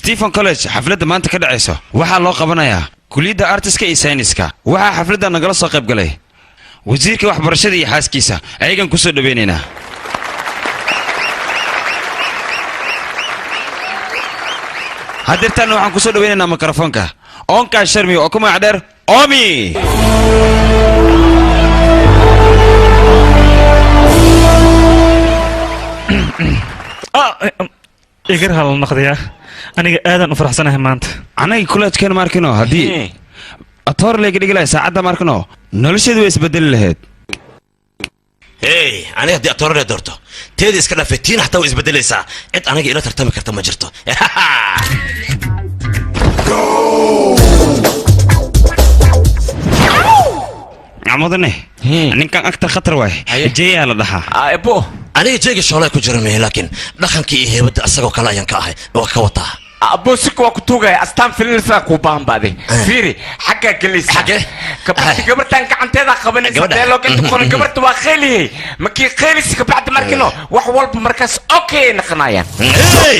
ستيفن كوليج حفلة ما أنت كده عيسى وحال الله قبنا كلية أرتسك إيسانسكا وحا حفلة نقل صاقب قليه وزيرك وح برشدي حاس كيسا أيقن كسر بيننا هدرتنا وحن كسر بيننا ميكروفونك أونكا شرمي وكما عدر أومي إيجر هالنقدية أنا آذن أفرح سنة همانت أنا كلها كان ماركنو هدي أطور لي قد قلها ساعة ماركنو نلشد ويسبدل لهاد هاي أنا هدي أطور لي دورته تيدي إسكنا في التين حتى ويسبدل لي ساعة إنت أنا إلا ترتمي كرتا ما جرته عمودني أنا كان أكتر خطر واي جاي على ضحى أبو أنا جاي شغلة كجرمي لكن دخن كي هي بدي أسرق كلا ينكاه وكوتا أبو سكوا كتوجا أستان في النساء كوبان بعدين فيري حاجة جلسة حاجة كبرت أنك أنت ذا خبرني سدلو كنت تكون كبرت وخيلي مكي خيلي سكبعد مركنو وحول بمركز أوكي نخنايا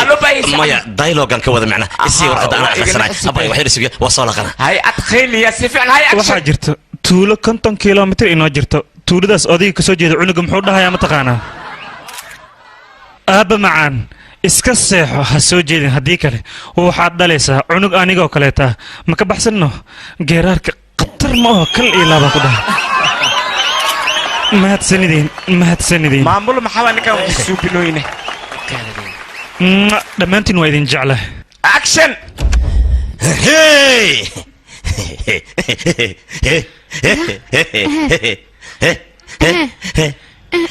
ألو بايس مايا دايلوج أنك وذا معنا السي ورقة أنا أخسرها أبغى وحيد سوي وصل قنا هاي أتخيلي يا سيفعل هاي أكشن وحاجرت tuulo 50 kilomitir inoo jirto tuuladaas odayga ka soo jeeda cunuga muxuu dhahayaa ma taqaanaa aaba macaan iska seexo ha soo jeedin haddii kale waxaad dhalaysaa cunug anigoo kaleeta ma ka baxsanno geeraarka khatar ma oo kal iyo laaba ku dhaha mahadsanidin maamul maxaa ninkan suubinooyne dhammaantiin waa idin jeclahay action hey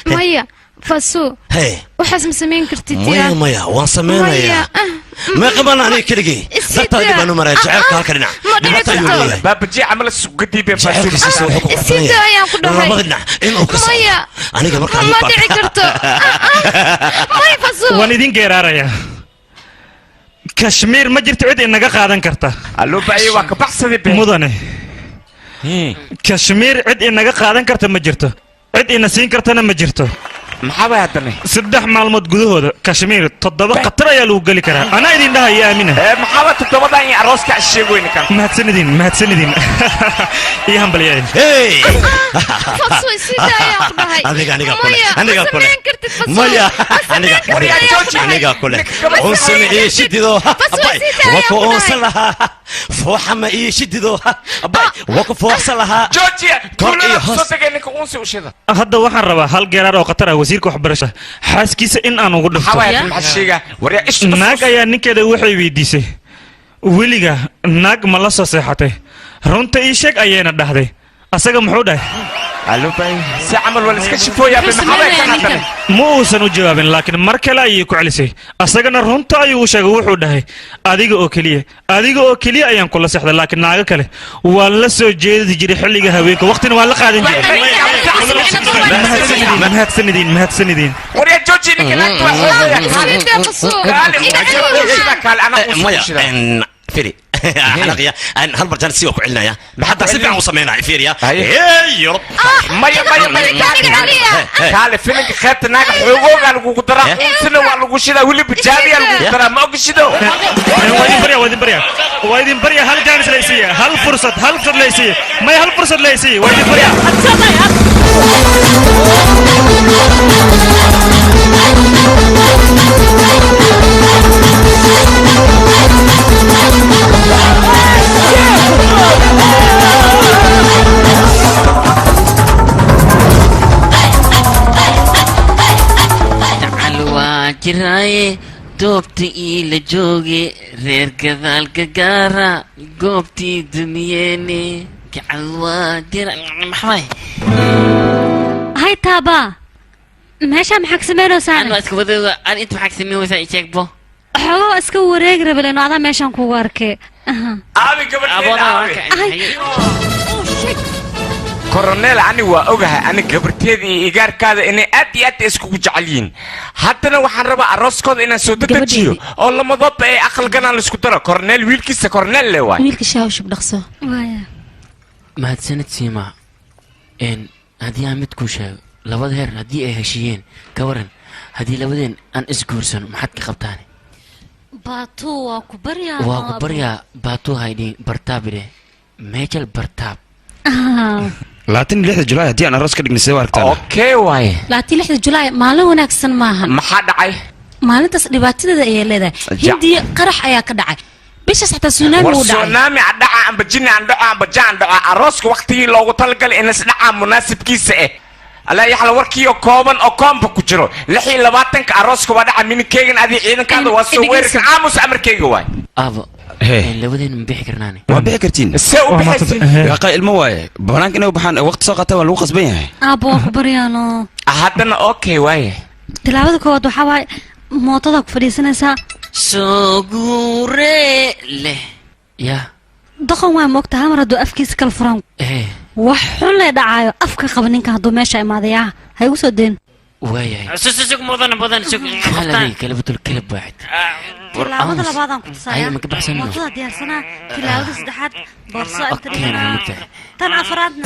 مايا فاسو وحاس مسمين كرتي مايا مايا وان سمينا ما قبل أنا كرجي ضبط هذه بنو مراجع كاركنا باب جي عمل السقدي بفاسو السيدة يا قدوة ما بدنا إنه كسر مايا أنا قبل كان ما دعي كرتو مايا فاسو والدين جيراريا كشمير ما جرت عد إنك قادن كرتا ألو بأي وقت بحسدي مدني كشمير عد إنك قادن كرتا ما جرته عد إن سين كرتنا ما جرته محابة هاتني سدح معلومات جذوه كشمير تضبط قطرة يا لو قال كره أنا إذن ده يا أمينة محابة تضبط أني عروس كأشيء وين كان ما هتسندين إيه هم بليان فصو السيدة يا قدوة أنا قاكل مايا أنا قاكل أنسن إيش ديدو وكو أنسلها فوحما إيش ديدو أباي وكو فوحسلها جوجيا كل صوتك إنك أنسي وشذا هذا واحد ربع هل جرار وقطر وزيرك وحبرشه حاس كيس إن أنا أقول حوايا المحشية وريا إيش ناق يا نكده وحي ويديسه وليجا ناق ملصة صحته رنت إيشك أينا ده أسأق محودة ألو باي سأعمل ولا سكشفوا يا بمحاولة كان مو سنو جواب لكن مركلا يكو علسي أسأقنا رنتا يوشك وحودة أديك أوكلية أيام كل صحة لكن ناقة كله ولا سو جيد جري حلقة هويك وقتنا ولا قاعدين ما هتسندين وريا جوجي نكلات وحوية فيري حلقية أنا هالبرجال سيوك علنا يا حتى سبع وصمينا فيريا يا رب مايا قال فينك خدت ناقة حقوق على قدرة سنة وعلى قشيدة واللي بتجابي على قدرة ما قشيدة وايدين بريا هل جانس ليسية هل فرصة ليسية ما هل فرصة ليسية وايدين بريا جراي دوبتي إلى جوجي غير كذلك قارا قوبتي دنياني كعوا جراي محوي هاي تابا ماشي محك سمينو سانا أنا أسكت أنا أنت محك سمينو سانا يشكبو xogo iska wareeg rabeleno adaa meeshaan kugu arkay aabi gabadheeda koroneel ani waa ogahay ani gabarteeda iyo igaarkaada inay aad iyo aad iskugu jecel yihiin haddana waxaan rabaa arooskooda inaan soo dedejiyo oo lamadoodba ay aqal ganaan laisku daro koroneel wiilkiisa koroneel le waay wiilka shaawshub dhaqso mahadsanid siima haddii aan mid kuu sheego labada heer haddii ay heshiiyeen ka waran haddii labadeen aan isguursano maxaad ka qabtaane baatu waa ku baryaa waa ku baryaa baatu haydhiin bartaabide meejal bartaab 26 Julaay haddii aan aroos ka dhignay sidee u aragtaan okay waaye 26 Julaay maalin wanaagsan maahan maxaa dhacay maalintaas dhibaatadeeda ayay leedahay hindiya qarax ayaa ka dhacay bisha saxta tsunami uu dhacay tsunami dhaca amba jinni aan dhaco amba jaan dhaco arooska waqtigii loogu talagalay in isdhaca munaasibkiisa alla yaxla warkii oo kooban oo koomba ku jiro 26 arooska waa dhaca minikeygan adii ciidankaada waa soo weerarka aamus amarkeyga waay aabo labadeen ma bixi karnaane waa bixi kartiin see u bixaysin yaqa ilmo waaye banaanka inay u baxaan waqti soo qaataa waa lagu qasban yahay aabo waa ku baryaano haddana okay waaye tilaabada koowaad waxaa waaye mootada ku fadhiisanaysaa soo guure leh ya doqon waa moogta hal mar hadduu afkiisa kala furan wax xun lee dhacaayo afka qaba ninka hadduu meesha imaadayaa ha igu soo deen waayahay sug mudan sug kala bedel kala baaxid tilaabada labaadaan ku tusaaya ma ka baxsan mootada diyaarsanaa tilaabada saddexaad boorso inta tan afraadna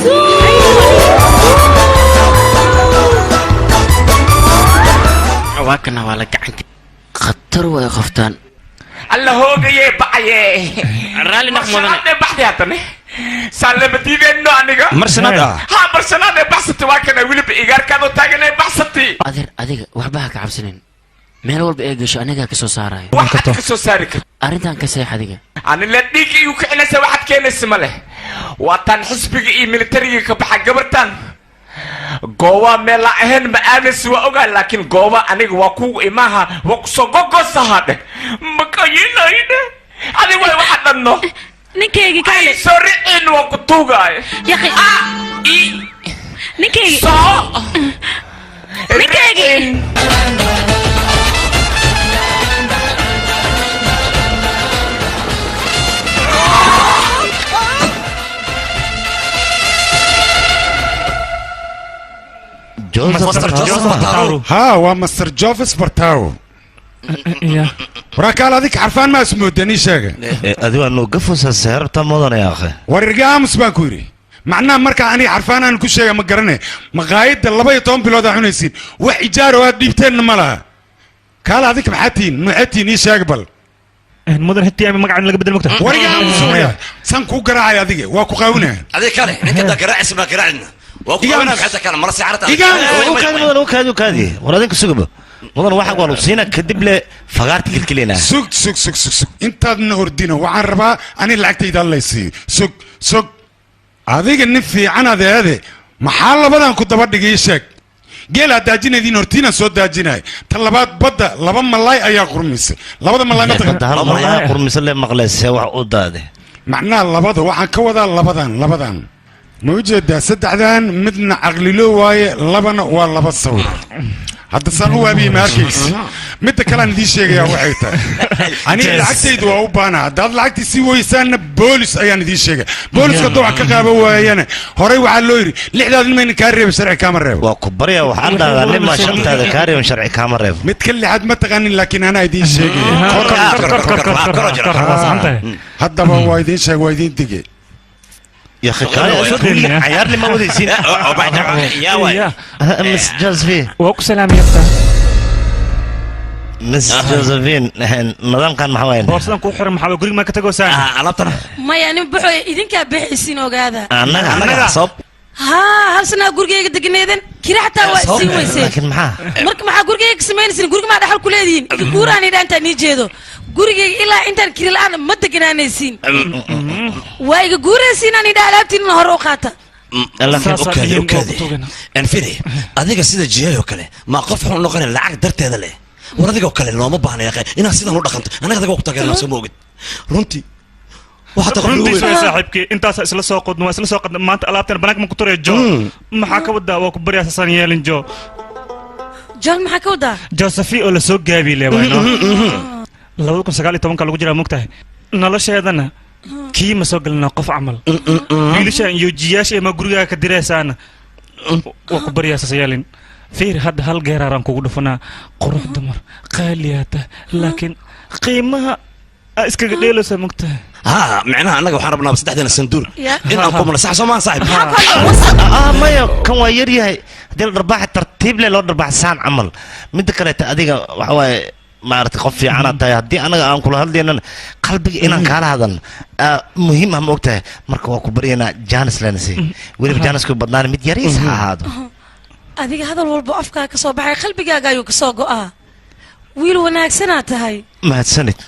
waa kana waa la gacanka khatar way qoftaan alla hoogaye bacaye raalli naq mudan baxdi haddana saalabadiideenno aniga marsanaad ha marsanaadee baxsati waa kana weliba igaarkaad oo taaganay baxsati adeer adiga waxba ha ka cabsanin meel walba ee gasho anigaa ka soo saarayo waxaad ka soo saari karta arrintan ka seex adiga ani la dhiig igu kicinaysa waxaad keenaysa ma leh waa taan xisbiga iyo militariga ka baxa gabartan gooba meel la ahayn ma aaminsi waa ogaa laakiin gooba aniga waa kugu imaaha waa kusoo gogosahaadhe makayinayne adiga way waxa dhanno ninkaygii kaale soo riciin waa ku tuugaayo ninkaygii soo ninkaygii ها ومستر جوفس برتاو وراك على ذيك عرفان ما اسمه دني شاقة adigu anu gafusa seerta mudan ya akhi ورجع مسباكوري معناه مركا أنا عرفان أنا كل شيء ما قرنه مقايد اللبا يطون بلاد حنيسين وحجار وهديبتين مالها قال هذيك محاتين محاتين إيش أقبل mudan hitii ama magacan laga bedel mogta ورجع مسويا سان كو قراعي هذيك واكو قاونه adiga kale ninka da garaac isma garaacna waa ku qabanaa xata kale marsi carata kaadi waradinka sugaba mudan waxa waan siina kadib le fagaarta kilkilina سوق انت نوردينا وعن ربا أنا لعكتي ده الله يسي سوق هذيك النفي أنا هذا محل بدن كنت بدي يشك جيل هداجينا دي نورتينا صوت داجينا طلبات بدا لبا ملاي أيا قرميس لبا ملاي هل ملاي قرميس اللي مقلس wax u daade معناه لبدا waxaan ka wadaa labadan موجود سدعدان midna aqlilo waaye labana waa laba sawir hadda san u waabi markiis mid kale aan idin sheegaya waxay tahay ani lacagtaydu waa u baana dad lacagti si weysaan boolis ayaan idin sheegay booliska dooc ka qaabo waayana horay waxa loo yiri lixdaad in ka reeb sharci kama reeb waa ku barya waxaan dhagaa lima shantaada ka reeb sharci kama reeb mid kale lixaad ma taqaanin laakiin ana idin sheegay hadda waa idin sheegay waa idin digay يا اخي عيار لي ما ودي سين يا وي مس جوزفين وكو سلام يبتا مس جوزفين نظام كان محوين بورصدان كو خير محاول غريق ما كتغو سان علبتنا ما يعني بخو idinka bixisiin ogaada anaga صوب ها هل سنة غريق دقنيدن كيرا حتى واسي ويسي لكن معاه marka maxaa gurigeyga sameynaysin guriga ma dhaxal ku leediin guuraan ida inta ni jeedo gurigeyga ilaa intaan kiri la'aan ma deganaanaysiin wayga guuraysiin aan ida alaabtiin hor u qaata okay anfidi adiga sida jiyayo kale ma qof xun noqon lacag darteeda leh war adiga kale looma baahna yaqeen inaad sidan u dhaqanto anaga adiga ku tageerna soo moogid runtii waxa runtii saaxiibkii intaas isla soo qodno isla soo qadna maanta alaabtan banaanka ma ku turee jo maxaa ka wadaa waa ku bari asasan yeelin jo John maxaa ka wadaa Josephine oo la soo gaabi leewayno 2019 lagu jiraa mogtahay nolosheedana kii ma soo gelina qof camal wiilashaan iyo jiyaasha ama gurigaaga ka diraysaana waa ku baryaasasayaalin fiir hadda hal geeraaraan kugu dhufanaa qurux dumar qaaliyaata laakiin qiimaha iskaga dheelaysa mogtahay ها معناها أنا وحنا ربنا بس تحدينا الصندوق إن أقوم لصح سما صاحب ما يو كان ويري هاي ديال رباح الترتيب لي لو رباح سان عمل من ذكرت أديك وحواي ما أعرف خفي أنا تاي هدي أنا أنقول هالدي أنا قلبي إن كان هذا مهم هم وقتها مركو كبرينا جانس لنسي وين جانس كو بدنا ميت يريس هذا adiga hadal walba afkaa ka soo baxay qalbigaaga ayuu ka soo go'aa wiil wanaagsanaa tahay ما هتسند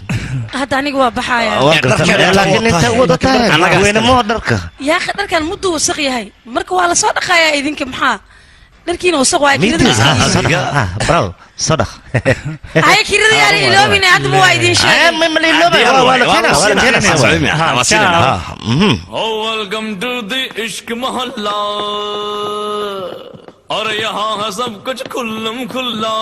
hadda aniga waa baxaya لكن أنت وضعتها وين ما درك yaa akhi dharkan muddu wasaq yahay marka waa la soo dhaqayaa idinka maxaa dharkiina wasaq waa براو صدق hay kirada yaari iloobina hadda waa idin sheegay ما اللي لو ولا كنا welcome to the इश्क मोहल्ला और यहाँ है सब कुछ खुल्लम खुल्ला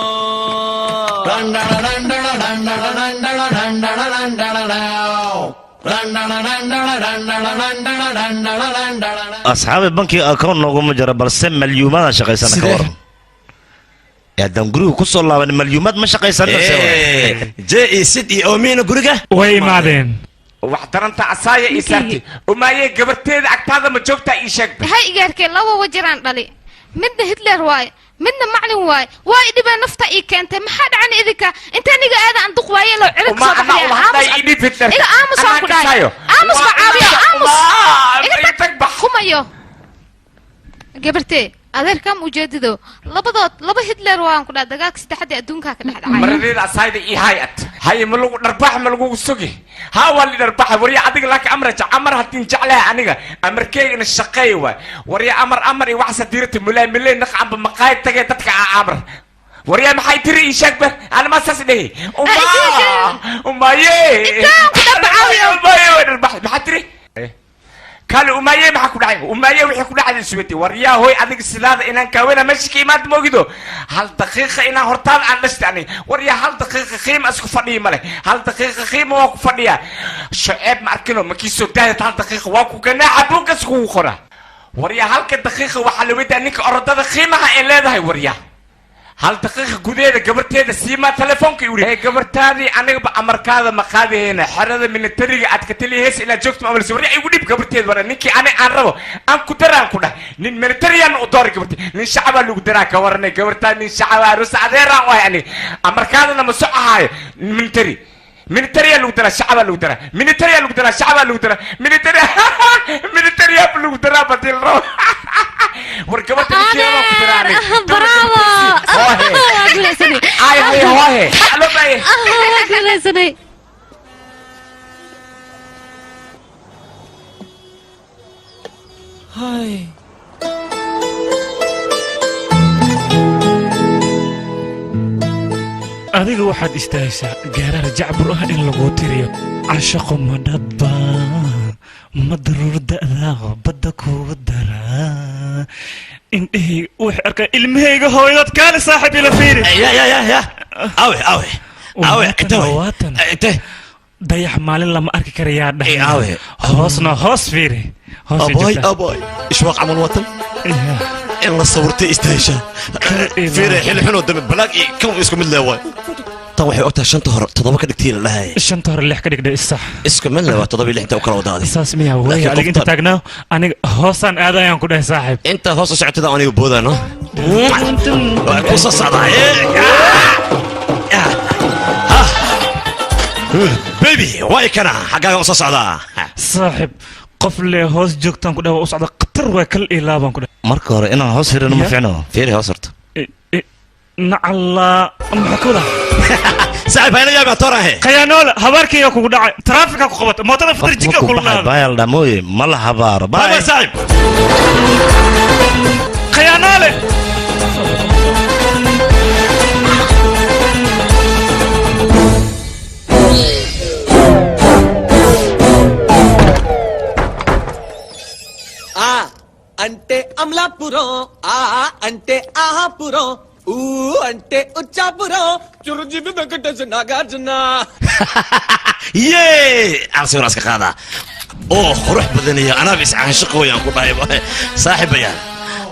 أصحاب البنك أكون نقوم جرب برسم مليومات شقي سنة كورم يا دم جرو كسر الله من مليومات ما شقي سنة جاء سيدي أمين جرجة way imaadeen waxtaranta asaaya isaarti umaayay gabarteeda agtaada ma joogtaa ii sheeg hay igeerkee laba wajiraan dhali midna hitler waaye midna maclin waaye waa idhiba nafta ii keentay maxaa dhacan idinka inta aniga aada aan duq waaye loo cirib soo baxay iga aamus aan ku dhahay aamus ba caawiya aamus iga tag kumayo gabartee adeerkam ujeedido laba hitler waan ku dhahay dagaalka saddexda adduunka ka dhaxdhacay maradeeda asaayda ii hayat hay ma lagu dharbax ma lagu sugi ها واللي دربح وريا عدق لك أمر عمر هتين جعلها أنيقة أمر كي إن الشقية وريا أمر يوحس ديرة ملاي نقع بمقايد تجي تتكع أمر وريا ما حيتري يشكبه أنا ما ساسده وما يه دربح ما حيتري قالوا أماية ما حكوا عليه أماية ويحكوا على السويتي وريا هو عندك السلاد إن كوينا مشكي ما تموجدو هل دقيقة إن هرتال عن نستعني وريا هل دقيقة خيم أسكو فني ماله هل دقيقة خيم واقو فنيا شعب ماركنو مكيسو تاهت هل دقيقة واقو كنا عبوك أسكو خورا وريا هل كدقيقة وحلويت أنك أردت خيمها إلا ده وريا هل دقيقة جودة جبرتها سيما تلفونك يوري هي جبرتاني أنا بأمر كذا مقاده هنا حرد من الطريق أتكتلي هس إلى جوكت ما بلسوري يقولي بجبرتها ورا نيكي أنا أعرفه أنا كتير أنا كده نين من الطريق أنا أدور جبرتي نين شعب اللي قدرنا كورنا جبرتاني نين شعب روس عذيرا ويعني أمر كذا أنا مسوق هاي من الطريق من الطريق اللي قدرنا شعب اللي قدرنا من الطريق اللي قدرنا شعب اللي قدرنا من الطريق من الطريق اللي قدرنا بدل رو وركبت الكيلو كتير برافو هاي هاي الو باي hay adiga waxaad istaahaysaa gaaraar jacbur ah in lagu tiriyo cashaqo ma dhaba ma daruur da'daa badda kugu daraa indhahayga waxay arkaa ilmahayga hooyadood kaale saaxiib ila fiiri يا أوي أنت dayax maalin lama arki karayaa dhahay أوي hoosna hoos fiiri أبوي إيش واقع من الوطن إلا صورتي استهشا فيري حلو حلو دم بلاقي كم اسكم من الأول طوحي أوتها شنطة هر تضبك كتير لها shanta hore lix ka dhigdhay isax اسكم من الأول تضبي اللي أنت وكلا ودادي saas miyaa wey adiga inta taagnaa aniga hoosaan aadayaan ku dhahay saaxiib أنت هوس ساعة تدا أنا يبودا نو قصة صعبة بيبي واي كنا حقا قصة صعبة saaxiib qof lee hoos joogtaan ku dhahay waa u socda khatar waa kal ilaabaan ku dhahay marka hore inaan hoos hirino ma fiicno فيري هوسرت nacallaa maxaa ka wadaa صاحب هنا يا ترى هي khayaanoole habaarkayga kugu dhacay taraafika ku qabata mootada fadar jidka kululaada bayal dhamoy ma la habaaro باي صاحب khayaanoole అంటే అమలాపురం అంటే ఆహాపురం అంటే ఉచ్చాపురం చిరుజీవి వెంకటేశ్ Nagarjuna yee arsiwanaas ka qaada oo qurux badaniyo anaa bis caanshaqo wayaan ku dhahay saaxiibayaan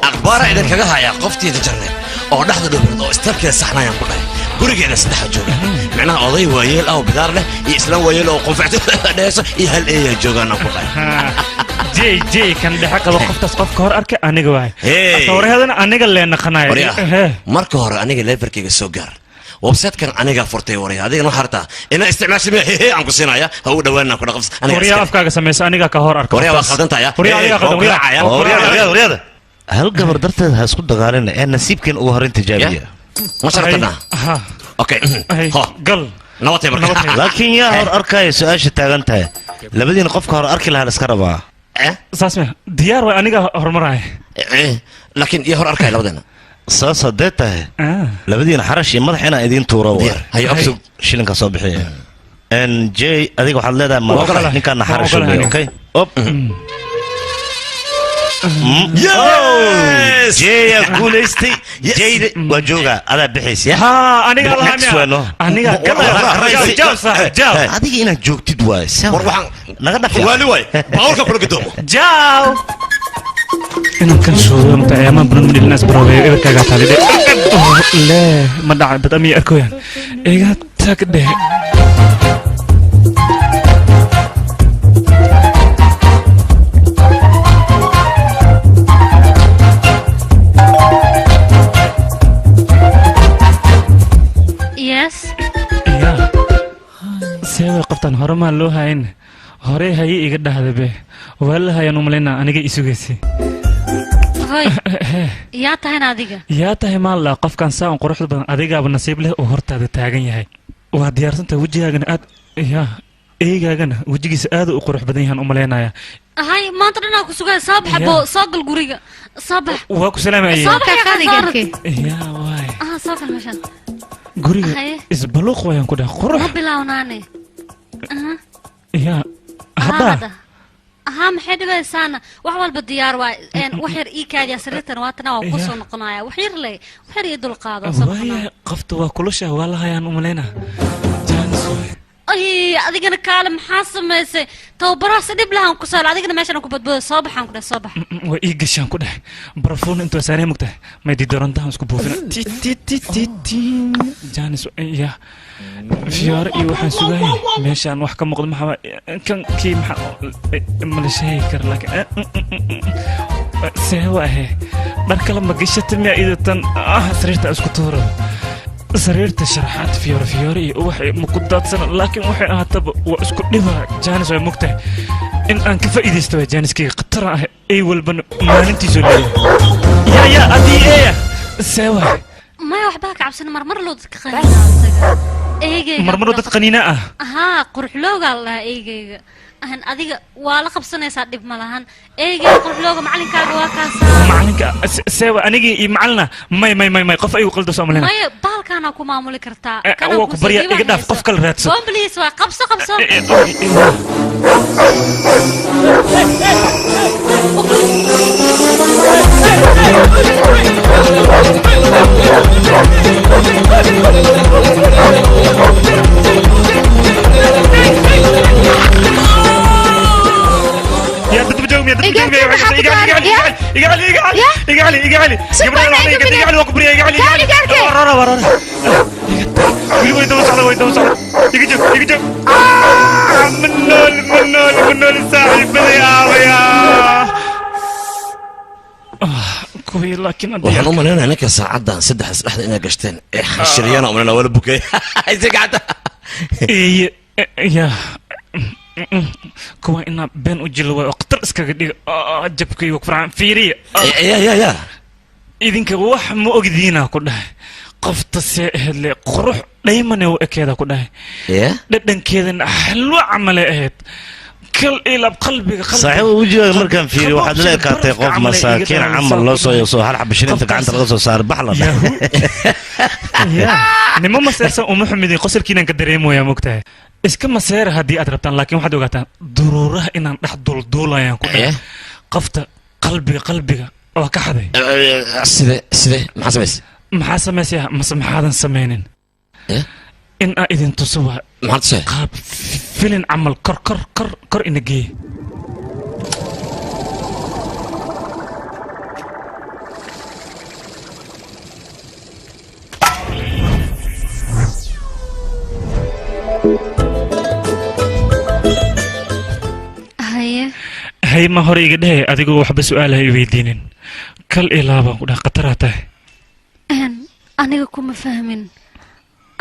akhbaara idin kaga haya qoftiida jarneed oo dhaxda dhowrad oo istarkeeda saxnayaan ku dhahay gurigeeda saddexa jooga macnaha oday waayeel ah oo bidaar leh iyo islaan waayeel oo qunfacto dheeso iyo hal eeya joogaan ku dhahay jey kan dhexe qabo qoftaas qofka hor arkay aniga waay sawirahadana aniga leen naqanayo marka hore aniga leverkayga soo gaar website-kan aniga furtay waraya adigana harta ina isticmaashay aan ku siinaya ha u dhawaana ku dhaqas aniga wariya afkaaga sameeyay aniga ka hor arkay wariya waa khaldantaya wariya adiga khaldan wariya hal gabar darteed ha isku dagaalina ee nasiibkeen ugu horin tijaabiya ma shartana okay gal nabadii markaa laakiin yaa hor arkay su'aasha taagan tahay labadiina qofka hor arki lahaa iska rabaa saasme diyaar way aniga hormaray laakiin yaa hor arkay labadina saas hadee tahay labadiina xarash iyo madax inaan idiin tuuro hayo shilinka soo bixiya j adiga waxaad leedahay ma ninkaana xarash okay op jeya guulaystay jeyda waa jooga adaa bixaysa adiga inaad joogtid waay naga dhawaali waay baawarka kula gadoomo jaw inaan kan shoogo mta ayama badan midilnaas baraway eberkaagaa taagdhe le ma dhaca dad amiya arkoyaan iga tagdhe seeway qoftan hore maa loo hayn horey haye iga dhahdabe waa la hayaan umalaynaa aniga isugaysi yaa tahayn adiga yaa tahay maalla qofkan saa un quruxda badan adigaaba nasiib leh oo hortaada taagan yahay waa diyaarsantaha wejigaagana aad ya eygaagana wejigiisa aad u qurux badan yahaan umalaynaya hay maanta dhanaa ku sugay soo bax bo soo gal guriga soo bax waa ku salaamaya soo bax qaadigarkii ya waay soo gal meeshan guriga isbaluuq wayaan ku dhahay qurux ma bilownaane ya hadda ها محد بيسانا وحول بالديار وحير إيكاد يا سريتنا واتنا وقصوا نقنايا وحير لي وحير يدل قاضي وهي قفت وكلشة والله يا أملينا أي أديك أنا كلام حاسم ميسي تو براس دب لها كسال أديك أنا ماشي أنا كبد صباح أنا كده صباح وإيجش أنا كده برفون أنتوا ساري مكته ما يدي دوران ده مسكو بوفنا تي تي تي تي تي جانس يا فيار إيه وحن سجاي ماشي أنا وحكم مقدم حوا كان كي ملشي كر لك سهوا هي برك لما قشت ميا إذا تن سريرت أسكتورة سريرت شرحات فيوري وحي مقدات سنة لكن وحي أهتب وأسكت لها جانس ومكته إن أنك فإذا استوى جانس كي قطرة أي والبن ما ننتي زولي يا أدي إيه سوا ما يوحباك عبسنا مرمر لو تقنينا مرمر لو تقنينا ها قرح لو قال لها إيجي أهن أديك ولا خبصنا يصادف ملهن إيجي قرح لو معلن كاغا واكاسا معلن سوا أنيجي معلنا ما قف أي وقلد سو ملنا ما بال كان أكو معمول كرتا كان أكو بريا إقداف قف كل راتس بليس وقبصة قبصة يا دكتور جومي يقعلي وقبري يقعلي ورا ويدوس يجي منول الساحل يا كوي لكن waxaan u maleynayaa ninka saacadan saddex saddexda inay gashteen ee xashiriyana u maleynayaa wala bukay ayse gacanta ya kuwa ina been u jilo way waqtar iskaga dhig jabkay ku farxan fiiriya ya idinka wax ma ogdiina ku dhahay qofta see hele qurux dhaymane u ekeeda ku dhahay dhadhankeedana xalwa camale ahayd kal ilab qalbiga صاحب وجهك مركان فيري واحد لا كارتي قف مساكين عمل لو سو يسو هل حب شرينت قعنت لغا سو صار بحلا يا نما مسيرسا ومحمد قصركينا كدريمو يا مقتاه iska maseer haddii aad rabtaan laakiin waxaad ogaataan duruuraha inaan dhex dulduulayaan ku dhahay qofta qalbiga waa ka xaday side maxaa samaysay maxaa samaysaya mase maxaadan samaynin in aa idin tuso waa maxaad qaab filin camal kor ina geeye hay ma hore iga dhehe adigoo waxba su'aalaha i weydiinin kal ilaa baan ku dhaha khataraa tahay aniga kuma fahmin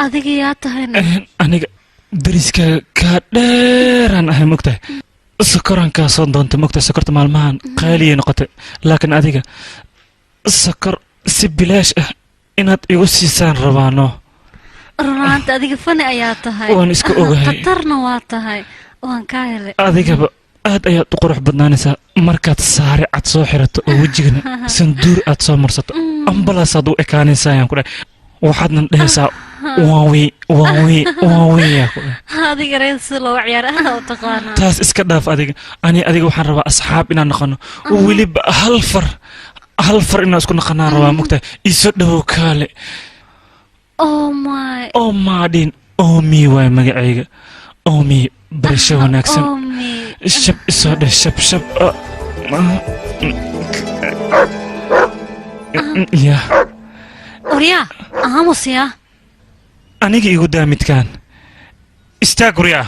adiga yaa tahayna aniga dariska kaa dheeraan ahay mogtahay sokoraan kaa soo doontay mogtahay sokorta maalmahan qaaliyay noqotay laakiin adiga sokor si bilaash ah inaad igu siisaan rabaano runaanta adiga fani ayaa tahay waan iska ogahay khatarna waa tahay waan kaa helay adigaba aad ayaad u qurux badnaanaysaa markaad saare cad soo xirato oo wejigana sanduur aad soo marsato ambalaasaad u ekaanaysaa ayaan ku dhahay waxaadnan dhehaysaa waaweyaa ku dhahay adiga reer si loo ciyaar aad u taqaanaa taas iska dhaaf adiga adiga waxaan rabaa asxaab inaan noqono weliba hal far inaan isku noqonaan rabaa mogtahay iso dhawow kaale oo maadhin omi waay magacayga omi barasho wanaagsan shab isoo dheh shab ya uryaa aamusya aniga igu daa midkaan istaag uryaa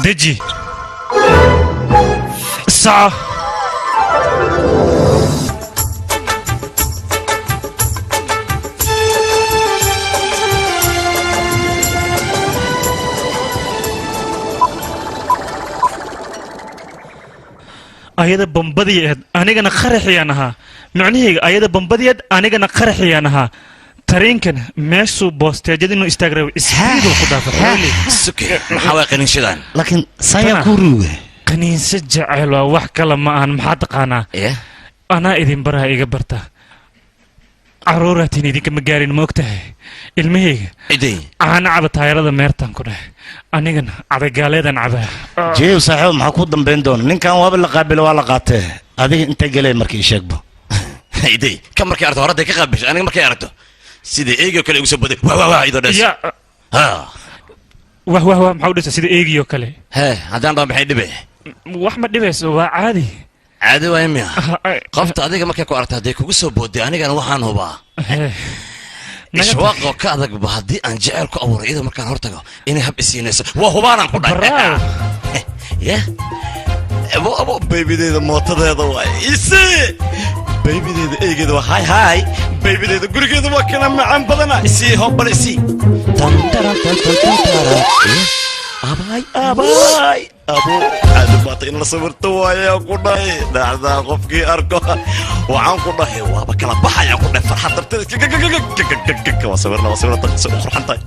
deji saca ayada bambadiyeed anigana qaraxiyaan ahaa macnahayga ayada bambadiyeed anigana qaraxiyaan ahaa tareenkan meeshuu boosteejada inuu istaagrabo isbiiduu ku maxaa waa qaniinshadaan laakiin sayaa ku ruuga qaniinso jecel waa wax kale ma ahan maxaa taqaanaa anaa idin baraha iga barta caruuraatiin idinkama gaarin ma og tahay ilmahayga caana caba taayarada meertaan ku dhahay anigana cadagaaleedan cabaa jeew saaxiib maxaa ku dambayn doona ninkan waaba la qaabilo waa la qaatee adiga intay galee markii sheegbo idey ka markay aragto horadday ka qaabilsho aniga markay aragto sida eegio kale igu soo baday idoo dhes maxaa u dhisa sida eegio kale haddaan dhaho maxay dhibe wax ma dhibayso waa caadi caadi waay miya qofta adiga markay ku aragto hadday kugu soo booday anigana waxaan hubaa ishwaaqoo ka adagba haddii aan jeceyl ku abuuray iyadoo markaan hortago inay hab isiinayso waa hubaanaan ku dhahay abo baybideeda mootadeeda waay ise baybideeda eygeeda waa hay baybideeda gurigeeda waa kana macaan badana isii hobbal isii abay abo caadi baata in la sawirto waayaan ku dhahay dhacdaa qofkii arko waxaan ku dhahay waaba kala baxayaan ku dhahay farxad darteed waa sawirna taqisa u qurxan tahay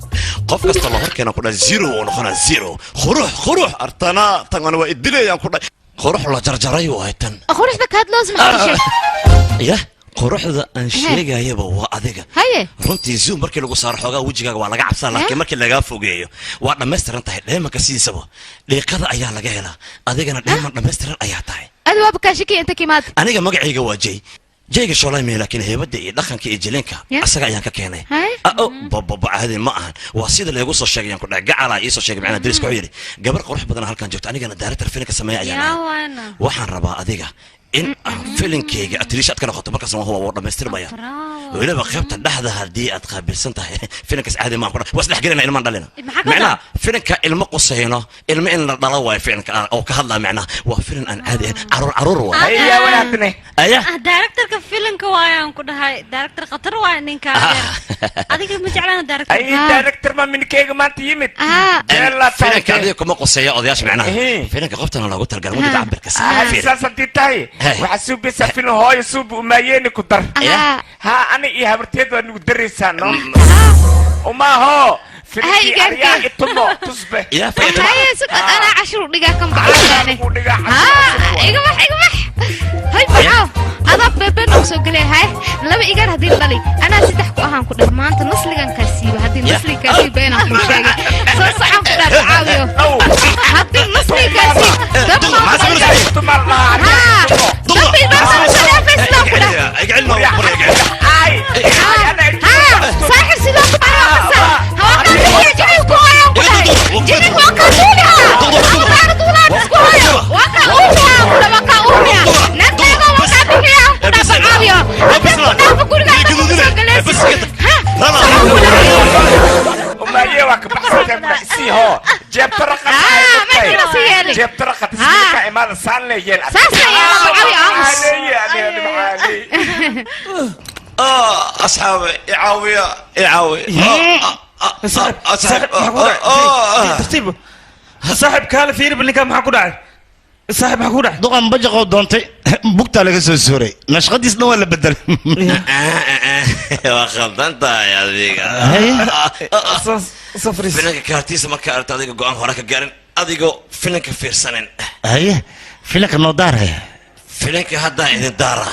qof kasta la horkeena ku dhahay zero oo noqonaa zero qurux artana tan ana waa idilayaan ku dhahay qurux la jarjaray waay tan quruxda kaad loos maxaa yah quruxda aan sheegayaba waa adiga runtii zoom markii lagu saaro xoogaa wejigaaga waa laga cabsaa laakiin markii lagaa fogeeyo waa dhammaystiran tahay dheemanka sidiisaba dhiiqada ayaa laga helaa adigana dheeman dhammaystiran ayaa tahay adi waaba kaashiki inta kimaad aniga magacayga waa jayga shoolay laakiin heybadda iyo dhaqanka iyo jilinka asaga ayaan ka keenay caadi ma ahan waa sida leegu soo sheegay ku dhac gacala ii soo sheegay macnaa dariska wuxuu yidhi gabar qurux badan halkan joogto anigana director filimka sameeya ayaan waxaan rabaa adiga in aan filinkayga atiliish aad ka noqoto markaas waa dhammaystirmaya weliba qaybta dhexda haddii aad qaabilsan tahay filinkaas caadi maan kudha waa isdhexgelina ilmaan dhalina macnaha filinka ilmo qusayno ilmo in la dhalo waayo filinka oo ka hadlaa macnaha waa filin aan caadi ahayn caruur waay directorka filinka waayaan ku dhahay director khatar waay ninka adiga ma jeclaan director ma minkeyga maanta yimid filinka adiga kuma quseeya odayaasha macnaha filinka qoftana loogu talgal muddada cabirka saas haddii tahay waxaa suubisa filin hooyo suubi umaayeeni ku dar ani iyo habarteed waa nugu daraysaa no umaaho filmkii aryaa itumo tusbe anaa cashir udhigaa kan baxaane iga bax hay baxaaw adaa beebe noo soo gelay hay laba igar haddii dhali anaa saddex ku ahaan ku dhah maanta nasligan kaa siiba haddii nasliga kaa siiba inaan ku sheegay soo socon ku dhah caawiyo haddii nasliga kaa siiba سي هو جبت رقم جبت رقم تسميك عمال صار يلا اصحابي يعاوي صاحب ترتيبه صاحب كان في ربني كم حكوا داعي صاحب حكوا داعي دوقان بجقو دونتي بوقتا laga soo suuray nashqadiisna waa la bedel waa khaldanta ya adiga safris filanka kaartiisa marka aragta adiga go'aan hore ka gaarin adigoo filanka fiirsanin haye filanka noo daaray filanka hadda idin daara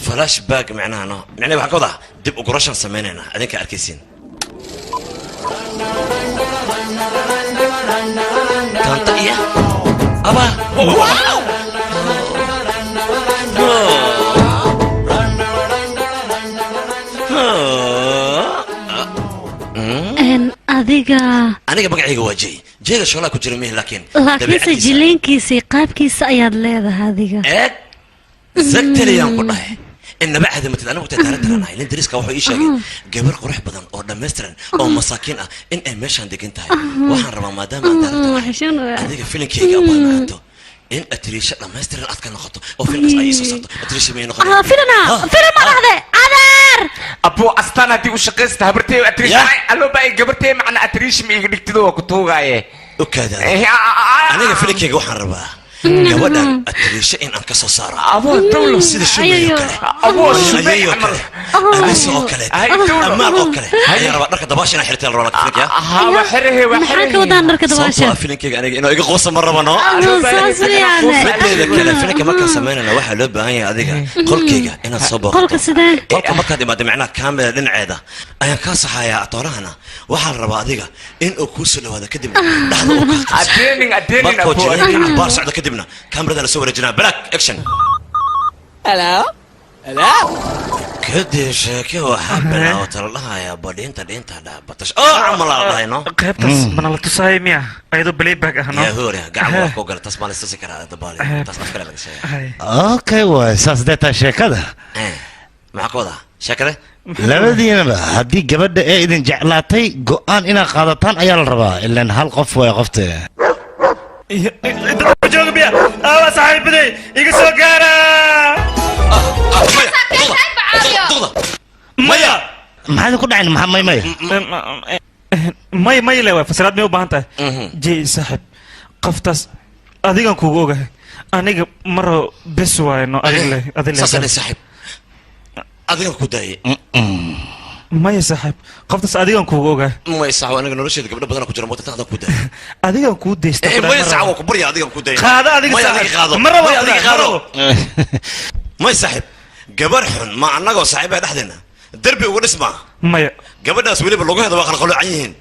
flash back macnaha waxaan ka wadaa dib u gurashan sameynayna adinka arkaysiin kanta iya aba adiga aniga magacayga waa jeega shoolaa ku jira mih laakiinse jileenkiisa iyo qaabkiisa ayaad leedahay adiga eeg zagtaliyaan ku dhahay inaba cadamatid anigu taatarantaranahay nin dariska wuxuu ii sheegay gabar qurux badan oo dhammaystiran oo masaakiin ah in ay meeshaan degan tahay waxaan rabaa maadaama aan daarantanahay adiga filinkeyga abaa noqoto in atriisha dhammaystiran aad ka noqoto oo filmkaas ay soo saarto atriisha may noqoto filim ma dhahde adeer abo astaan haddii u shaqaysta habartay atriisha allo baa gabartay macna atriisha ma iga dhigtido waa ku tuugaaye okaada aniga filinkeyga waxaan rabaa gabadhan atriisha in aan ka soo saaro abo dawlo sida shumayo kale abo shumayo kale amase oo kale amaal oo kale ayaa rabaa dharka dabaasha inaan xirteen roolak filinka waa xirahe maxaa ka wadaan dharka dabaasha filinkeyga aniga inuu iga qoosa ma rabano fideeda kale filinka markaan samaynayna waxaa loo baahan yahay adiga qolkeyga inaad soo booqato qolka sidee qolka markaad imaado macnaha kaamera dhinaceeda ayaan kaa saxayaa atoorahana waxaa la rabaa adiga in uu kuu soo dhawaado kadib dhaxda uu kaa socdo kadibna kamerada la soo wareejinaa black action Hello? kadib sheeke waxaa bilaawata la dhahayaa badhiinta dhiinta dhaabatash camal la dhahayno qaybtaas mana la tusaayay miya ayadoo playback ah no yaa hoori gacan waa ku gala tas baan istasi karaa dabaali tas afkale laga sheegay okay waay saas deetaa sheekada maxaa ka wadaa sheekada labadiinaba haddii gabadha ee idin jeclaatay go'aan inaad qaadataan ayaa la rabaa ilaan hal qof waay qofte jooga biya aba saaxiibaday iga soo gaara maya maxaad ku dhacayn maya le waay fasiraad may u baahan tahay jey saaxiib qoftaas adigan kugu ogahay aniga maro bes waayno saasane saaxiib adigan ku daayay maya saaxiib qoftaas adigan kugu ogahay maya saaxiib aniga nolosheeda gabdho badan ku jira moota taqda ku daayay adigan kuu deysta maya saaxiib waa ku barya adigan ku daayay qaada adiga saaxiib maro adiga qaado maya saaxiib gabar xun ma annagoo saaxiibaa dhexdeena derbi ugu dhismaa maya gabadhaas weliba laguheeda waa qalqaloocan yihiin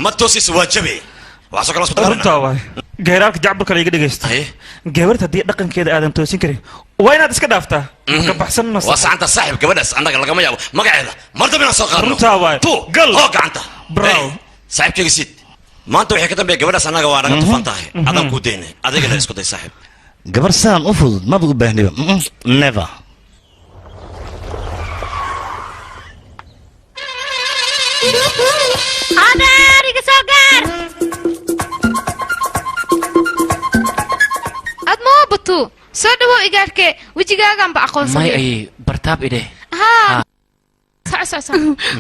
ma toosiisa waa jabe waxaasoo kale runtaa waay geeraarka jacbur kale iga dhegaysta gabarta haddii dhaqankeeda aadan toosin karin waa inaad iska dhaaftaa ka baxsan waa saxanta saaxiib gabadhaas annaga lagama yaabo magaceeda mardab inaan soo qaadno runtaa waay gal oo gacanta brow saaxiibkayga siid maanta waxay ka dambeeya gabadhaas annaga waa naga tufan tahay adaan kuu daynay adiga la isku day saaxiib gabar saan u fudud maba u baahniba never adeer iga soo gaar ad ma batu soo dhawow igaarke wejigaagan ba aqoonsan may ayay bartaab idhe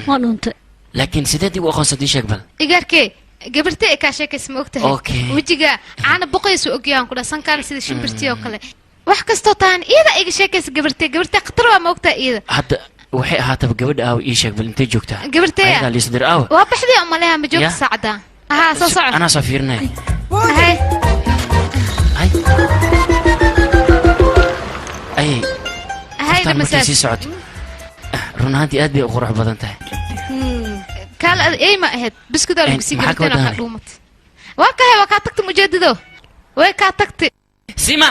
waa dhuntay laakiin sideed igu aqoonsatay sheeg bal igaarke gabartay ay kaa sheekaysa ma ogtahay wejiga caana boqoysu ogyahan ku dhasankaan sida shimbirtii oo kale wax kastoo tahan iyada iga sheekaysa gabartay khatar waa ma ogtahay iyada hadda waxay ahaataba gabadha aaw ii sheeg bal intay joogtaa gabartay liisdir aaw waa baxdii oo maleeha ma joogta saacada soo soco anaa soo fiirinay markay sii socoto run ahaantii aad bay u qurux badan tahay kaal ey ma ahayd biskudaa lagu sii gabartayna kaa dhuumatay waa kahay waa kaa tagtay mujeedido way kaa tagtay sima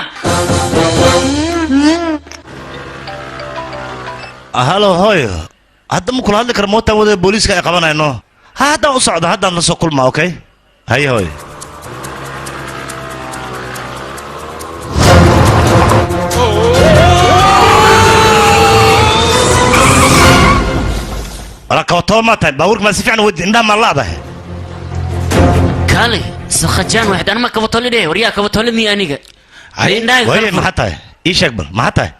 halo hooyo hadda ma kula hadli kara mootaan wadada booliiska ay qabanayno haddaan u socdo haddaan la soo kulmaa okay haye hooyo wala kabatoo maa tahay baabuurka maa si fiican wadi indhaha maa laadahay كالي سخجان واحد انا ما كبطولي ده وريا كبطولي مي انيغا وي ما حتى ايش اقبل ما حتى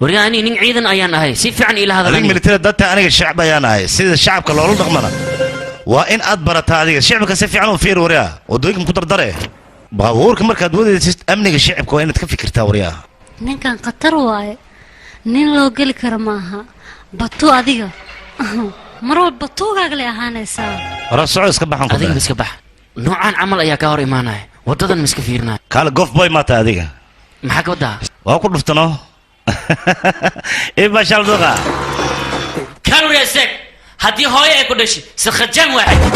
وريا اني نين عيدن ايان هاي سي فعن الى هذا هذيك ملتير دتا انا الشعب ايان هاي سيد الشعب كلو دقمنا وان ادبرت هذيك الشعب كسي فيعن فير وريا ودويك مكدر دره baabuurka markaad wadaysid amniga shacabka waa inaad ka fikirtaa waryaha ninkan qatar waaye nin loo geli karo maaha batu adiga mar walba batuugaaga le ahaanaysaa hore soco iska baxan ku adiga iska bax noocaan camal ayaa ka hor imaanaya wadadan miska fiirnaa kaale gof boy maata adiga maxaa ka wadaa waa ku dhuftano iba shal duqa kaaluriya seeg haddii hooyo ay ku dhashay sakhajaan waaxid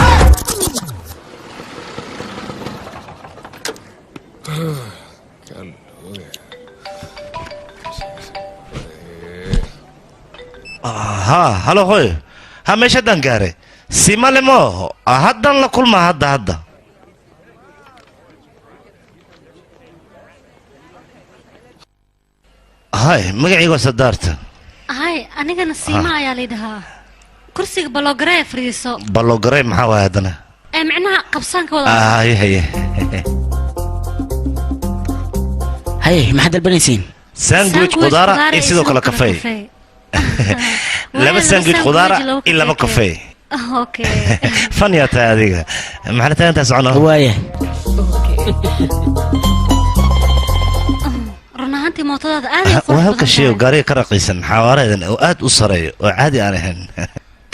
ها هلا هوي ها مش هدان قاري سيما لمو هدان لكل ما هدا هاي مقعي وصدارت هاي أنا سيما يا ليدها كرسي بلوغري فريسو بلوغري محاوى هدنا معناها قبصان كولا هاي هاي ما حد البنيسين ساندويتش خضارة يسيدو كلا كافيه لما ساندويتش خضارة إلا ما كافيه اوكي فن تا هذيك معناتها انت سعنا هوايه رنانتي موطداد انا وهلك الشيء قاري كرقيسن حواريدن او اد اسري او عادي انا هن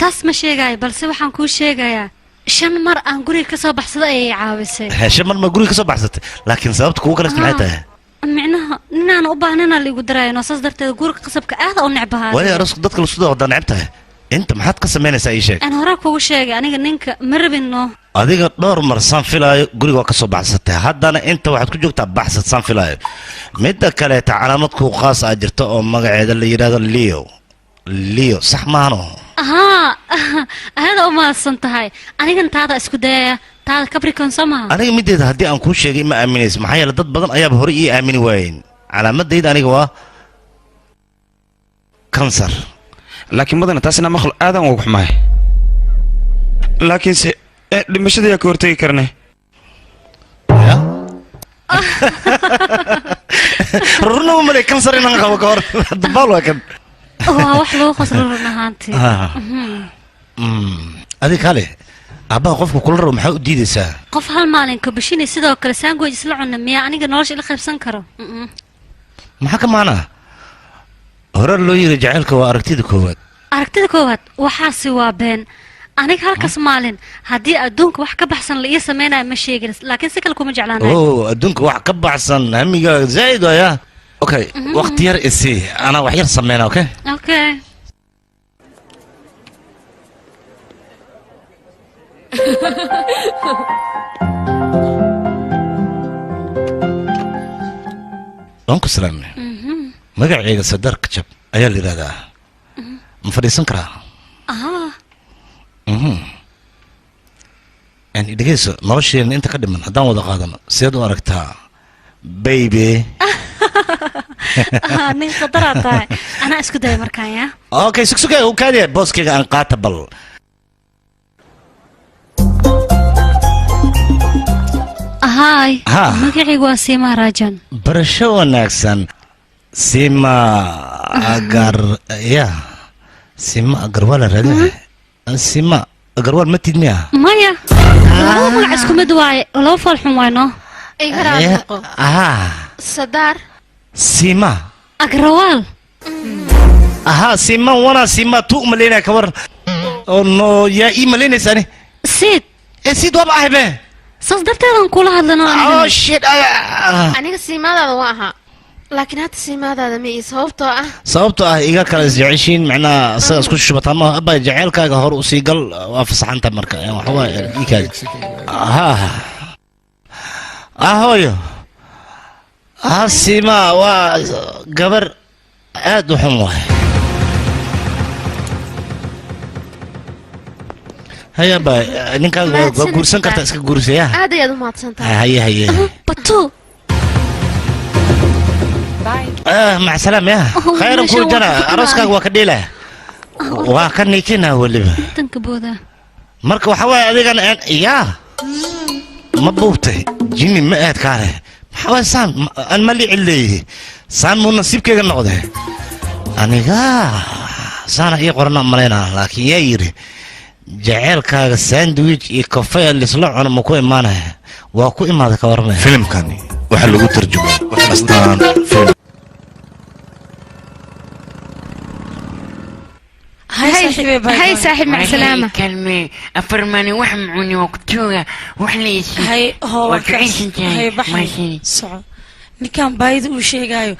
taas ma sheegaayo balse waxaan kuu sheegayaa 5 mar aan guriga ka soo baxsaday ay caawisay 5 mar ma guriga ka soo baxsatay laakiin sababta kugu kale maxay tahay micnaha ninaan u baahnana liigu daraayo saas darteed guriga qasabka aad u necbahay wali arasku dadka la soo wada necbtahay inta maxaad ka sameynaysaa ii sheeg aan hore kugu sheegay aniga ninka ma rabino adiga dhowr mar san filaayo guriga ka soo baxsatay haddana inta waxaad ku joogtaa baxsad san filaayo midda kale ta calaamad ku qaas ah jirto oo magaceeda la yiraahdo Leo صح maano هذا ما صنتهاي أنا كنت هذا اسكودية هذا كابريكون سما أنا مديد هدي أنكون شيء ما أمينيس محيا لضد بدن أيام هوري أمين وين على مدة يد أنا جوا كانسر لكن بدنا تاسنا مخل آدم وبحماي لكن لمش ذي كورتي كرني رنو ملي كانسر إنه غوكور دبالو كن wax loo khasro runaantii adig kale aba qofku kula rabo maxaa u diidaysaa qof hal maalin ka bishinay sidoo kale sandwich isla cunna miya aniga nolosha ila qaybsan karo maxaa ka maana hore loo yiri jacaylka waa aragtida koowaad waxaasi waa been aniga halkaas maalin haddii adduunka wax ka baxsan la ii sameynaya ma sheegin laakiin si kale kuma jeclaanayo adduunka wax ka baxsan hamiga zaid ya اوكي وقت ير اسي انا وحير سمينا اوكي اوكي دونك سلام مقعيga sadarka jab ayaa la yiraahdaa ma fadhiisan karaa يعني dhageyso nolosheena inta ka dhiman haddaan wada qaadano sideed u aragtaa baby nin qadarata ana isku day markaan ya okay sugsugay oo kaadiya booskayga aan qaata bal هاي magacaygu waa Sima Rajan barasho wanaagsan Sima agar wala raadin Sima agar wal ma tidmiya maya magac isku mid waaye loo falxun wayno sadar Sima agrawal Sima wana Sima tu malina kawar oh no ya malina sani sid waba ahbe saas darteedan kula hadlano oh shit aniga siimaadaada waa ahaa laakiin hadda siimaadaada ma ii sababtoo ah iga kala isjeceshiin macnaa asaga isku shubata ma abba jaceylkaaga hor u sii gal waa fasaxanta marka waxa waa ikaadi hooyo Sima waa gabar aad u xun waay هيا با نينكا غورسن كرتا اسكا غورسيا aad ayaad u maadsantahay هيا بطو مع السلامة يا خير كل جنا أرسكا وكديله وكنيكنا ولبا تنكبوذا مركو حواي أذيك أنا يا ما بوبتي جيني ما قاعد كاره حوالي سان أنا مالي عليه سان مو نصيب كي النقطة أنا سان إيه قرنا مرينا لكن ييري جعل كا ساندويتش كافيه اللي صلع أنا مكوي معنا وأكوي ما ذاك ورمه فيلم كاني وحلو ترجمة أصلا فيلم هاي صاحب مع السلامة كلمة أفرماني وحمعوني وقتوها وحليسي هاي هو وكعيش انت هاي بحي صعب نكان بايد وشيغايو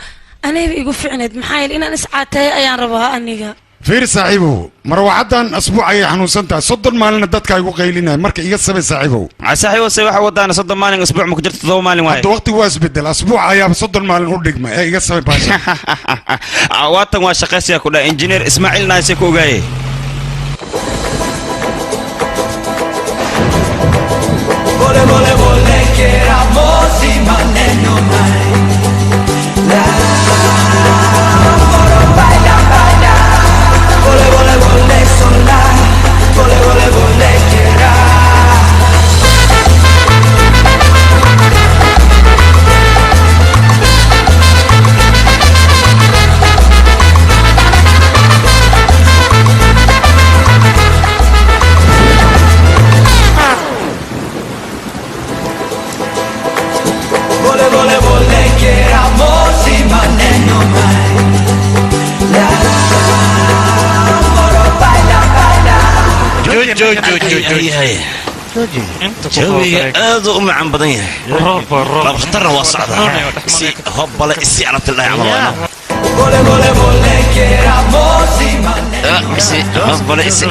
أنا يقول فعند محايل إن أنا ساعتي أيان ربها أنيقا فير صاحبه مروعدان أسبوع أي حنوسنتا صد المال ندتك أيقو قيلنا مركي يقصب صاحبه صاحبه سوى ودانا صد المال أسبوع مكجرت ضو مال واحد وقت واس بدل أسبوع أيام صد المال ودق ما يقصب باشا عواتن واشقاس يا كودا إنجينير إسماعيل ناس يكو جاي Vole vole vole che ramosi ma neno mai la baila baila vole vole vole sola vole vole vole che ra Vole vole vole che ramosi ma neno mai la moro baila baila جوي هذا أم عم بدنيه لا بختار واسعة سي هبلا سي عرفت الله عمرنا Vole vole vole che ramosi ma neno سي هبلا سي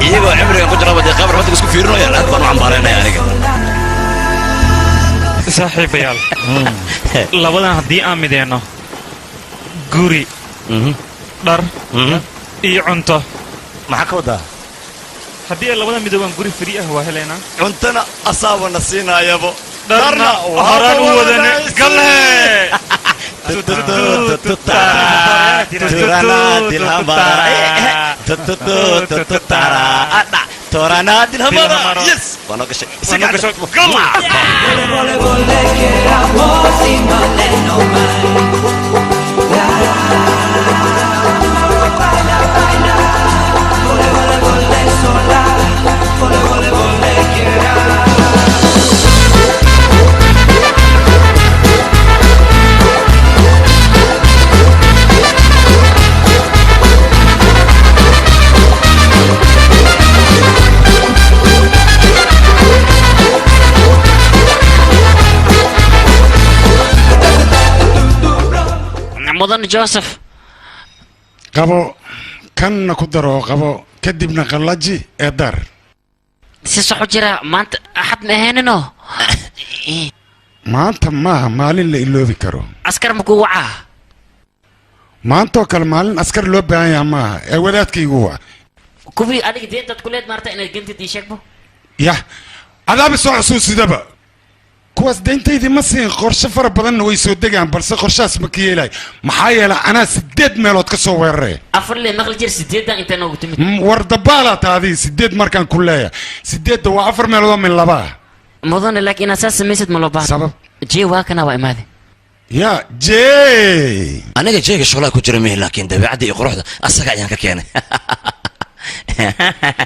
إيجو عمري كنت رابط قبر ما تقص كفيرنا يا الأب أنا عم بارينا يعني صاحب يال لبنا هدي آمدينه غوري دار عنتو معك ودا هدي لبنا مدوان غوري فري هو هلينا عنتنا أصاب نسينا يا بو دارنا وهران ودنا قله ترانا دي الهمارة يس وانا قشي قلع Vole vole che ramosi ma neno mai la moro baila baila vole vole vole sola vole vole vole che ra مدن جوزيف قبو كان كدرو قبو كدبنا قلاجي إدار si soco jira maanta axad ma ahaynino maanta maaha maalin la iloobi karo askar maku wacaa maantoo kale maalin askar loo baahan yaha maaha ee wadaadkaygu waa kuwii adiga deentaad kuleed maarta inaad gentid ii sheegbo yah adaabi soo xusuusidaba kuwaas deyntaydii ma siin qorshe fara badanna way soo degaan balse qorshahaas ma ka yeelay maxaa yeelay anaa 8 meelood ka soo weeraraya afar lee maqli jir 8 inta noogu timid war dabaala taadii 8 markaan ku leeyahay 8 waa 4 meelood oo min laba mudane laakiin asaas samaysid ma loo baahan sabab jee waa kana waa imaade يا جي أنا جاي شغلة كتير ميه لكن ده بعد يقرح ده أصلا يعني كأنه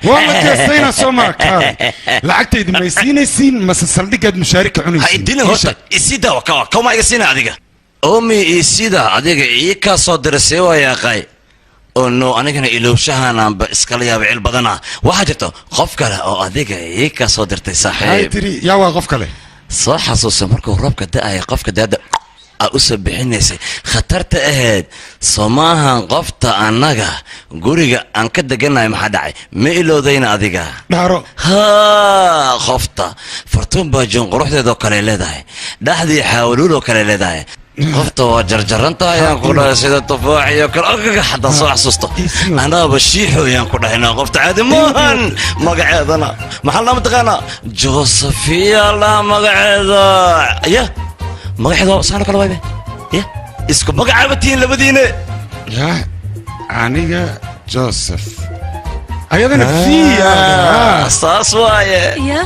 والله كسينا سماك لعكت إذا ما يسين يسين ما سلدي قد مشاركة عنو هاي الدين هوتا يسيدا وكوا كوما يسين عديقة أمي يسيدا عديقة إيكا صدر سوا يا قاي إنه أنا كنا إلوشها بإسكاليا بعيل بدنا واحدته خوف كله أو عديقة إيكا صدر تساحب هاي تري يا واقف كله صح حسوس مركو ربك ده أي قف كده أوسب بحنيسي خطرت أهد صماها قفت أنجا جوريجا أنك دجنا يا محدعي ميلو دينا أديجا دارو ها خفتا فرتون باجون روح ده كليلة ده ده حد يحاولوا له كليلة ده خفتا وجرجرنتا يا كل سيد الطفاح يا كل حدا صح سوسته أنا بشيحه يا كل هنا خفت عادي مهن مقعد أنا محل متقنا جوزفيا لا مقعد يا مقعد صار كل وايبه يا اسكو مقعد بتين لبدينه يا أنيجا جوزيف ayadana fiya saas waaye ya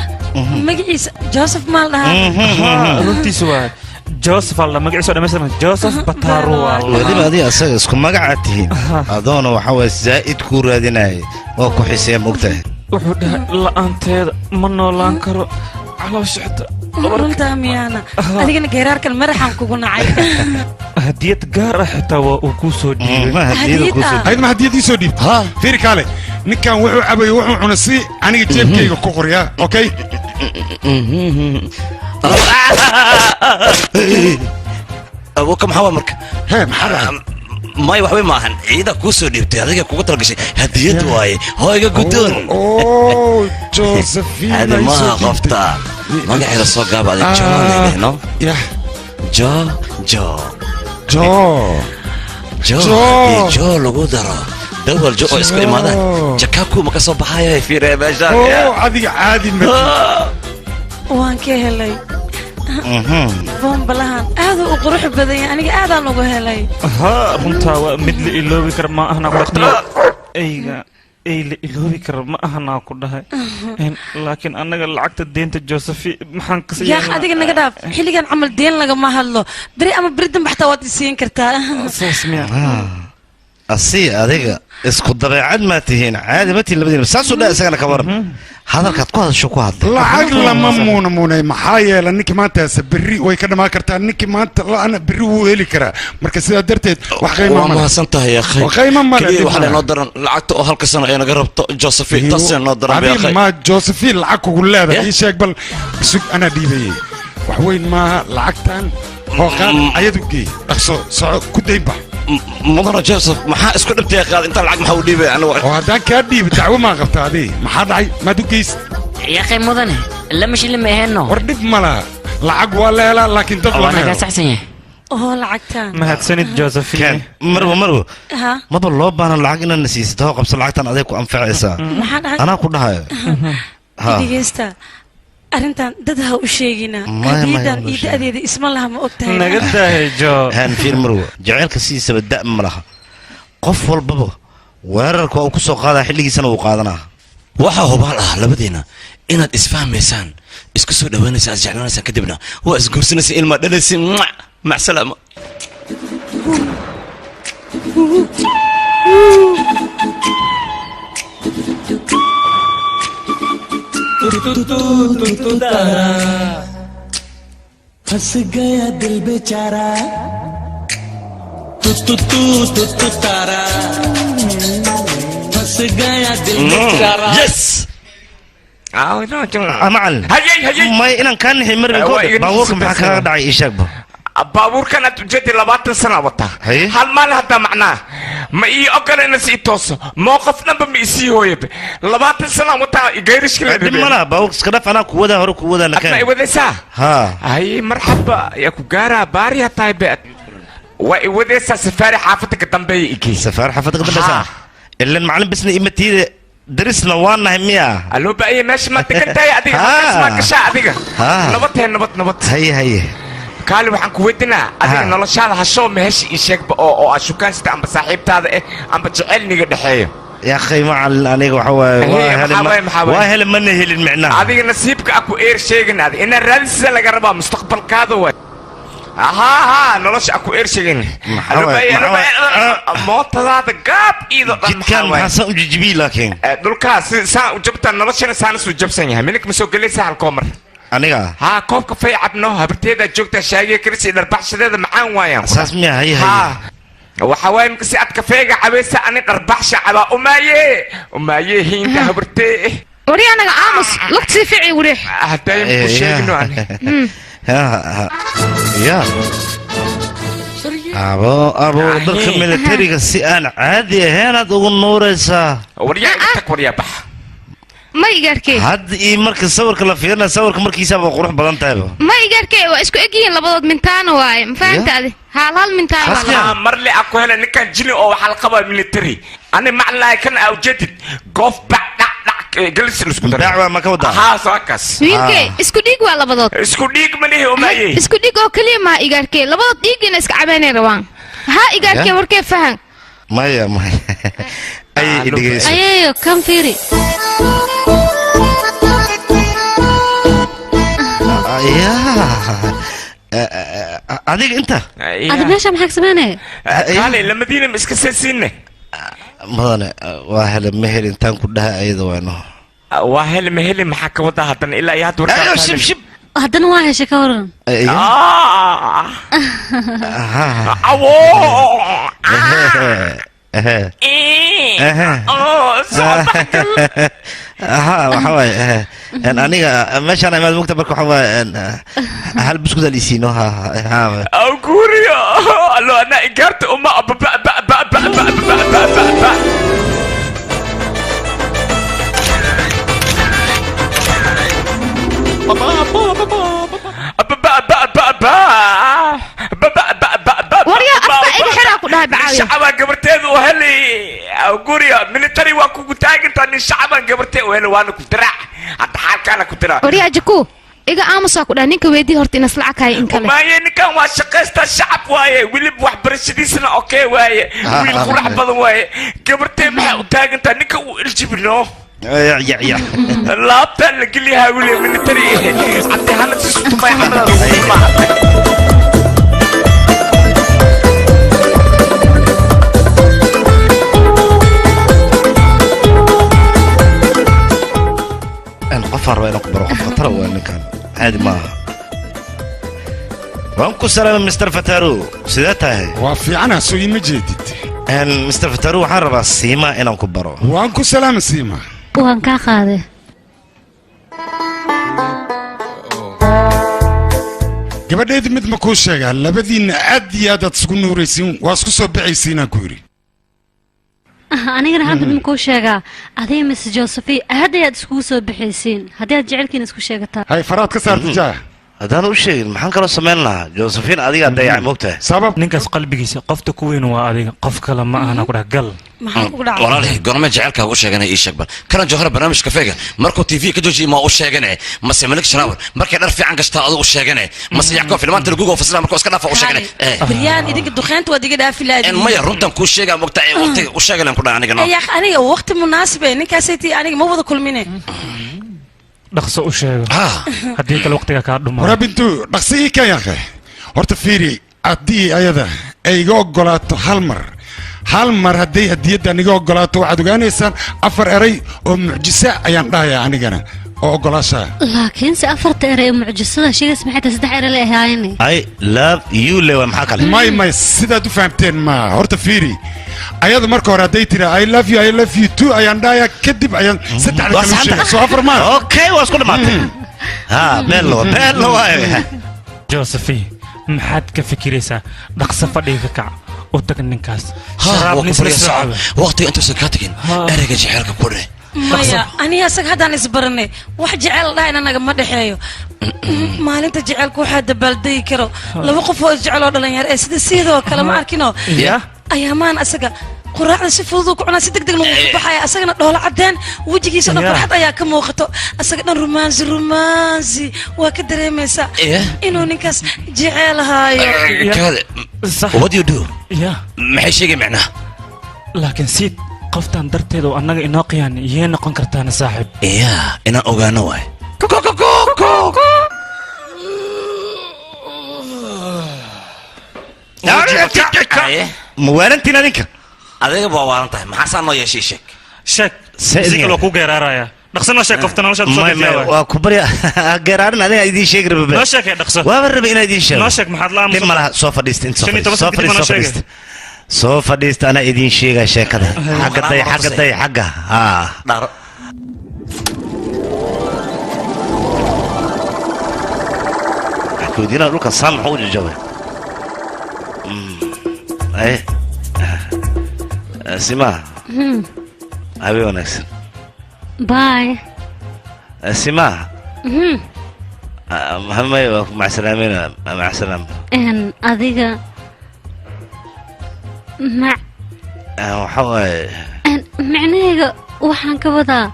magaciisa joseph maal dhahaa runtiisu waa joseph alla magaciisa dhammaystiran joseph bataro weliba adiga asaga isku magaca tihiin adoona waxa waye zaa'id kuu raadinaya oo ku xiseeya mogtahay wuxuu dhahay la'aanteeda ma noolaan karo calooshaxta runtaa miyaana adigana geeraarkan madaxaan kugu nacay hadiyad gaar ah xitaa waa uu kuu soo dhiibay ma hadiyadii soo dhiibta fiiri kaale ninkan wuxuu cabay wuxuu cunay si aniga jeebkayga ku qoryaa okay abuka maxaa marka may waxba maahan ciida kuu soo dhiibtay adiga kugu talgashay hadiyad waaye hooyga guddoon josephine maaha qofta magaceeda soo gaaba adig jooleno jo jo jo jo jo lagu daro dawal jo oo isku imaadaan jakaaku ma ka soo baxaya fiiree meeshaan adiga caadi waan ka helay bombalahan aad u qurux badan yahay aniga aadaan uga helay runtaa waa mid la iloobi kara ma ahna ku eyga ay la iloobi kara ma ahna ku dhahay laakiin annaga lacagta deenta josephi maxaan ka yaa adiga naga dhaaf xilligan camal deen lagama hadlo beri ama beri dambe xataa waad isiin kartaa asii adiga isku dabeecad ma tihiin caadi ma tihiin labadiina saasuu dhaa isagana ka waran hadalkaad ku hadasho ku hadla lacag lama muunamunay maxaa yeela ninkii maantaas berri way ka dhamaan kartaa ninkii maanta la'ana berri wuu heli karaa marka sidaa darteed wax qiimo waa mahadsan tahay akhay qiimo male waxaa laynoo daran lacagta oo halka sano ay naga rabto josephine taasee noo daran adi ma josephine lacag kugu leedahay ii sheeg bal sug anaa dhiibayey wax weyn maaha lacagtan hooqaan ayadu geey dhaqso soco ku daynba mudana joseph maxaa isku dhibtay qaad inta lacag maxaa u dhiibay anigu oo haddaan kaa dhiibi dacwo maa qabtaa adii maxaa dhacay maad u geys yaqay mudane lama shilin ma aheenno war dhib mala lacag waa la helaa laakiin dad lama helo saxsan yahay oo lacagtaan mahadsanid josephine marwo maba loo baana lacag inaad na siisid hoo qabso lacagtan adeeg ku anfacaysaa anaa ku dhahayo dhegeysta arrintan dad ha u sheegina hadiidan iyo da'deeda isma laha ma og tahay naga daahay jo fiir marwo jaceylka sidiisaba da' ma laha qof walbaba weerarka waa uu ku soo qaadaa xilligiisana wuu qaadanaa waxaa hubaal ah labadiina inaad isfahmaysaan isku soo dhawaanaysaan is jeclaanaysaan kadibna waa isguursanaysa ilmaa dhalaysa macsalaama फंस गया दिल बेचारा तू तारा फंस गया दिल बेचारा yes macalin may inaan kaa nixi marbi baabuurka maxaa kaga dhacay ii sheegba baabuurkan aad ujeedii 20 sana wata hal maalin hadda macnaa ma ii ogolayna si tooso mowqafnaba ma isii hooyabe 20 sana wata geerishkila dib mana baabuurka iska dhaf anaa kuwada hore kuwada na keen iwadaysaa ay marxaba ya ku gaara baariya taaybe waa iwadaysaa safaari xaafadka dambeeya igey safaari xaafadka dambeeya ilan macalin bisna imatiida darisna waa nahay miya aloo baaye meesha ma degantahay adiga halkaas ma gashaa adiga nabad haye kaali waxaan ku weydiinaa adiga noloshaada hashoo meesha ii sheegba oo aad shukaansta amba saaxiibtaada amba jecelniga dhexeeyo يا أخي مع أنا وهل من هي المعنى هذه نصيبك أكو إير شيء هذا إن الرئيس اللي قربها مستقبل كذا ها نلاش أكو إير شيء موت هذا قاب إذا جد كان حسن جيبي لكن دول كاس سان وجبت نلاش أنا سان سوجب سنيه منك مسوق لي سان كومر أنا ها كوب كفاية عبنو هبرتيدا جوكتا شاي كرسي دربح شديد معان وياه أساس مية هي وحواي مكسي أتكفيجا عبيسة أنا قربح شعبا أمايه هين هبرتي وري أنا عامس لقتي فيعي وري هتاي مكشيجنو أنا يا أبو ضخ ميلتري السئان عادي هنا تقول نورسا وريا إنتك وريا بح ما يقاركي هاد إيه مركز صورك لا فينا صورك مركز سبب قروح بدن تابو ما يقاركي واسكو اجين لبضد من تانا واي ما فهمت هذه هال من تانا مرلي اكو هنا نكان جيني او حلقه ميلتري انا معناها كان اوجدت قف بعد جلس الاسكو دعوه ما كودا ها ساكس ويلكي اسكو ديق ولا لبضد اسكو ديق مني وماي اسكو ديق او كليه ما يقاركي لبضد ديقنا اسك عباني روان ها يقاركي وركي فهم مايا أي إديس أيوه كم فيري يا أديك أنت هذا ماشي محك سمانة قال لما دينا مسكسسينه مدن واهل مهل إنتان كلها أيضا وينه واهل مهل محك وضع هذا إلا يا دور شب شب هذا نواه شكورن waxawaaye aniga meeshaan imaad mugta marka waxawaaye hal buskud alisiino guriyo allo ana igarta uma waryaa afka iga xiraa ku dhahay bacaawiya shacabaan gabarteedu u heli guriga military waa kugu taagintaa nin shacabaan gabartee u heli waana ku diraac hadda xaalkaana ku diraa waryaa jaku iga aamusaa ku dhahay ninka weydii horta inas lacag hayo in kale maaye ninkan waa shaqaystaa shacab waaye welib waxbarashadiisana okey waaye wiil qurax badan waaye gabartee maxay u taagintaa ninka uu iljibino laabtaan la geliyahaa wili military cadde hana si sutumay xamada qof arba inaan ku baro qof khatar waa ninkan caadi maaha waan ku salaamay Mr. Fataru sidee tahay waa fiicana soo ima jeedid Mr. Fataru waxaan rabaa Siima inaan ku baro waan ku salaamay Siima waan ka qaaday gabadheedii mid ma kuu sheegaa labadiinna aad iyo aad aad isku nuuraysiin waa isku soo baxaysiinaan ku yidhi anigana hadda mid makuu sheegaa adiga Miss Josephine aad ayaad iskugu soo bixaysiin haddii aad jecelkiina isku sheegataa hay faraad ka saarta jaa haddaan u sheegin maxaan kaloo samayn lahaa Josephine adiga dayacay moogtahay sabab ninkaas qalbigiisa qofta ku weyn waa adiga qof kale ma ahna ku dhax gal walaalahay goorma jecelka ugu sheeganay ii sheeg bal kana joohar barnaamijka feega markuu TV ka jooji ma u sheeganay mase malik shanaawar markay dhar fiican gashtaa adigu u sheeganay mase yacko filmaanta lagu go fasla markuu iska dhaafa u sheeganay بريان إذا كنت دخنت ودي كده في لادي. ما يردن كل شيء قام وقت وشغل أنا كنا أنا يا أخي أنا وقت مناسب إنك كاسيتي أنا ما بده كل منه. dhaqso u sheego haddii kale waqtiga kaa dhumaa warabintu dhaqsigii ka yaaqe horta fiiri haddii ayada ay iga ogolaato hal mar hadday hadiyaddan iga ogolaato waxaad ogaanaysaan 4 eray oo mucjisa ayaan dhahayaa anigana oo ogolaashaa laakiin si 4 eray oo mucjisada sheegays maxay tahay 3 eray leeyahayn I love you lewa maxaa kale may sidaad u fahamteen ma horta fiiri ayada marka hore hadday tiri I love you too ayaan dhahayaa kadib ayaan 3 kale sheegay soo 4 ma okay waa isku dhamaatay bello Josephine maxaad ka fikiraysaa dhaqso fadhiga kac oo tag ninkaas waqti inta soo ka tagin erayga jecelka ku dheh maya aniga asag haddaan isbaranay wax jecel dhahayna naga ma dhexeeyo maalinta jecelku waxaa dabaaldayi karo laba qof oo isjecel oo dhalinyaro ee sida sidoo kale ma arkino ayaamaan asaga quraacda si fudud ku cunaa si degdeg lagu baxaya asagana dhoola cadeen wajigiisa dhan farxad ayaa ka muuqato asaga dhan romansi waa ka dareemaysaa inuu ninkaas jecel haayo what do you do maxay sheegay macnaha laakiin sid qoftan darteed oo annaga inoo qiyaan yee noqon kartaana saaxiib inaan ogaano waay muwaalantiin adinka adiga baa waalan tahay maxaasaa noo yeeshay sheeg si kale waa ku geeraaraya dhaqso noo sheeg qofta noloshaad soo bixiyaa waa ku barya geeraarin adiga idiin sheegi rabe noo sheeg dhaqso waaba rabe inaa idiin sheego noo sheeg maxaad la aamusan malaha soo fadhiista inta soo fadhiista anaa idiin sheegaa sheekada xagga كودينا لوكا سامح وجه جوي ايه سما ابي ونكس باي سما مهمة مع السلامة مع السلامة ان اديك مع وحوي ان معناها waxaan ka wadaa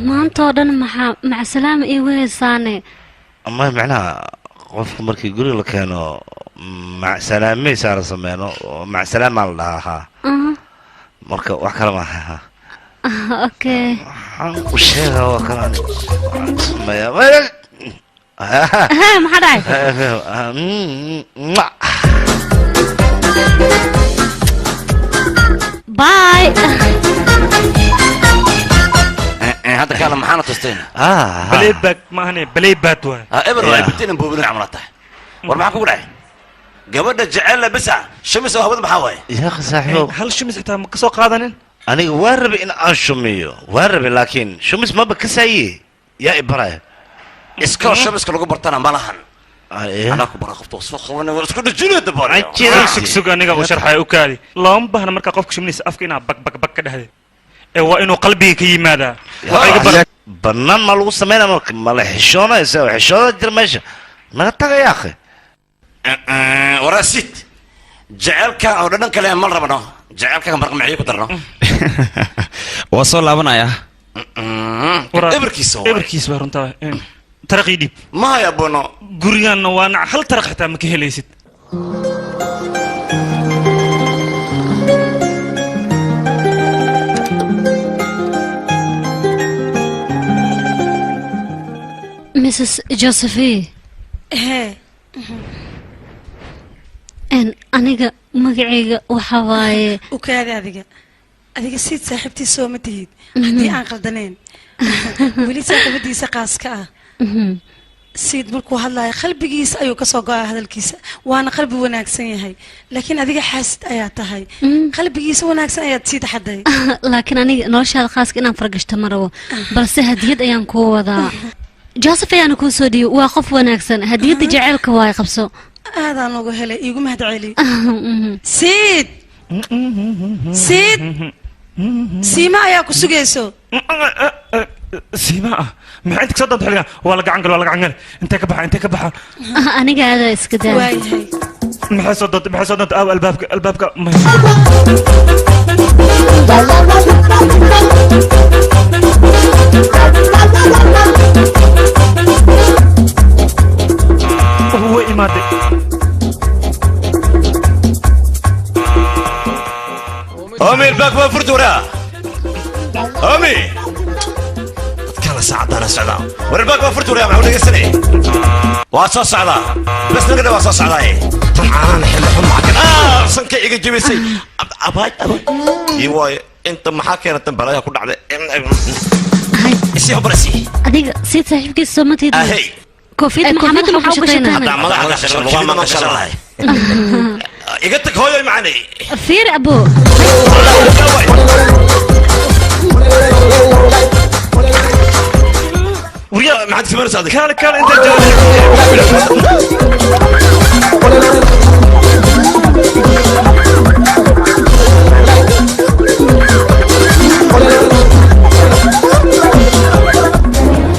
maanta oo dhan maca salaam iyo weesaane ama macnaha qofka markii guriga la keeno mac salaamay saar sameeno mac salaam la dhahaa marka wax kale ma aha اوكي وشيء هو كمان ها ما حدا باي هذا كلام محانا تستين بلاي باك ما هني بلاي بات واي ابر راي بتين بوبنا عملتها ورمحك وراي gabadha jecel bisa shamis oo hawada maxaa waaye يا اخي صاحبي hal shumis xitaa ma kasoo qaadanin aniga waan rabay in aan shumiyo waan rabay laakiin shumis maba kasaye yaa ibrahim iska shamiska lagu bartana malahan ana ku bara qofto soo qabanay war isku dhajinay dabar sug aniga u sharxay u kaadi looma baahna marka qofka shumis afka inaa bak ka dhahday ee waa inuu qalbiga ka yimaadaa banaan ma lagu sameynaa marka ma la xishoonaysa xishooda jir meesha naga tagay yaa akhi وراسيت جعلك او ددن كلام ما ربنا جعلك مرق معي كدرنا وصل لابنايا ابركيس بارنتا ترقي ديب ما يا بونو غوريان وانا هل ترق حتى ما كهليسيد مسز جوزيفي aniga magacayga waxa waaye u kaadi adiga siid saaxiibtii soo ma tihid haddii aan qaldaneen weli saaxiibadiisa qaaska ah siid markuu hadlayo qalbigiisa ayuu kasoo go-aa hadalkiisa waana qalbi wanaagsan yahay laakiin adiga xaasid ayaa tahay qalbigiisa wanaagsan ayaad sii taxaday laakiin aniga noloshaada khaaska inaan fargashto ma rabo balse hadiyad ayaan kuu wadaa joseph ayaana kuu soo dhiiyo waa qof wanaagsan hadiyadda jaceylka waay qabso aadaan ugu helay iigu mahad celi siid siid siima ayaa ku sugayso siima ah maxay inta kasoo danta xiligan waa la gacan gal intee ka baxa aniga aadaa iska daa waayahay maxay soo danta aaw albaabka هو إمادة أمي الباك ما فرتورا أمي كلا ساعة أنا سعدا والباك ما فرتورا معه لقى سنة واصل سعدا بس نقدر واصل سعدا إيه طبعا حنا معك صنك يجي جبسي أباي يواي أنت محاكي أنا تنبلايا كل عده إيش هو برسي أديك سيد صاحبك السمتي أهي كوفيد محمد محوشتنا هذا ما شاء الله ما شاء الله يقتك هوي معني فير أبو ويا ما عاد في مرس هذا كان انت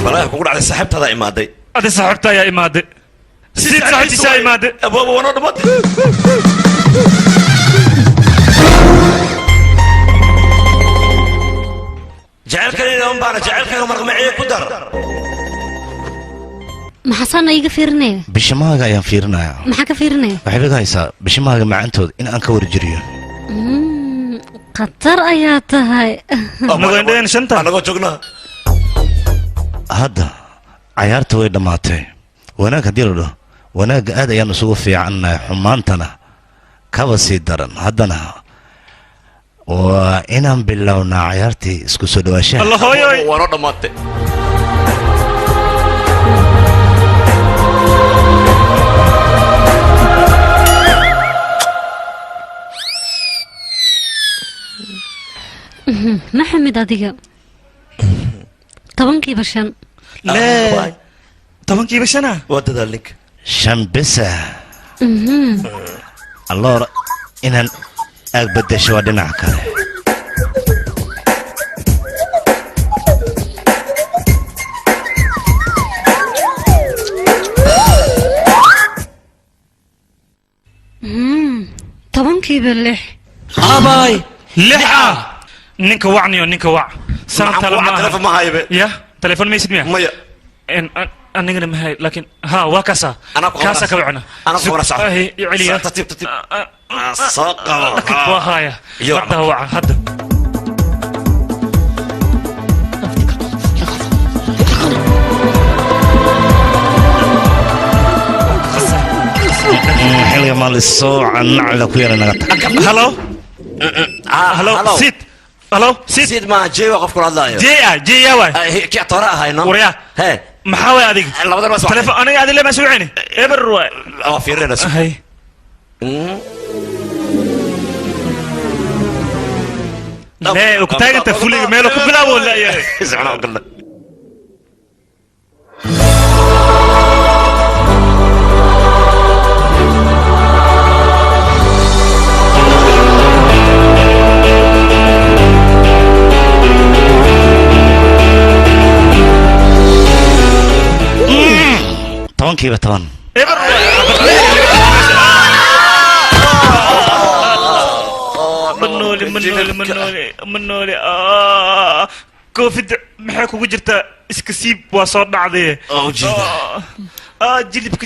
بلاها بقول على سحبت هذا إمادي هذا سحبتها يا إمادي سيد سحبتي يا إمادي أبو وانا نبض جعلك اليوم بانا جعلك مرق معي قدر ما حصلنا يجي فيرني bishimahaaga ayaan fiirinayaa maxaa ka fiirinaya waxay iga haysaa bishimahaaga macantooda in aan ka warjiriyo khatar ayaa tahay anagoo joognaa hadda cayaarta way dhammaatay wanaag haddii la dhaho wanaagga aad ayaan isugu fiicannahay xumaantana kaba sii daran haddana waa inaan bilownaa cayaartii isku soo dhawaashaha waanoo dhammaatay maxamed adiga 10kiiba 5 لا 10kiiba 5 wadada link shan bisa alloora inaan aag bedesho waa dhinaca kale tobankiiba 6 abaay 6 ninka wacniyo ninka wac sanadka lama telefoon ma haybe ya telefoon ma isid miya maya anigana ma hay laakiin ha waa kaasa kaasa ka wacna ana ku wara sax celiya tartiib soo qabo waa haya wacda waca hadda camal isoo nacla ku yara naga tag halo halo sid halo sid ma jeeyo qof kula hadlaayo jeeya waay ki tora ahayno warya he maxaa way adiga labadan waa telefoon aniga adile ma soo wicini eber waay fiirina hay لا وكتاج انت فولي مالك بلا ولا يا زعما قلنا طبعا كيف طبعا منولي كوفيد maxay kugu jirtaa iska siib waa soo dhacday jilibka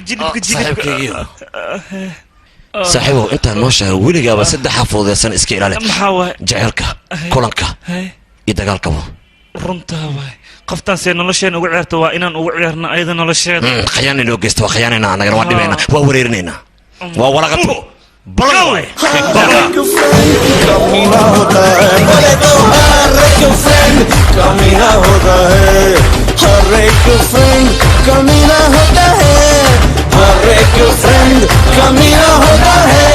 saaxiibow intaan noo sheegay weligaaba saddex xafuudeysan iska ilaali jaceylka kulanka iyo dagaalkaba runtaa waay qoftaan see nolosheena ugu ciyaarta waa inaan ugu ciyaarna ayada nolosheeda khayaan inoo geysta waa khiyaanayna annagana waa dhibayna waa wareerinaynaa waa walaqato हर एक फ्रेंड कमीना होता है हर एक फ्रेंड कमीना होता है हर एक फ्रेंड कमीना होता है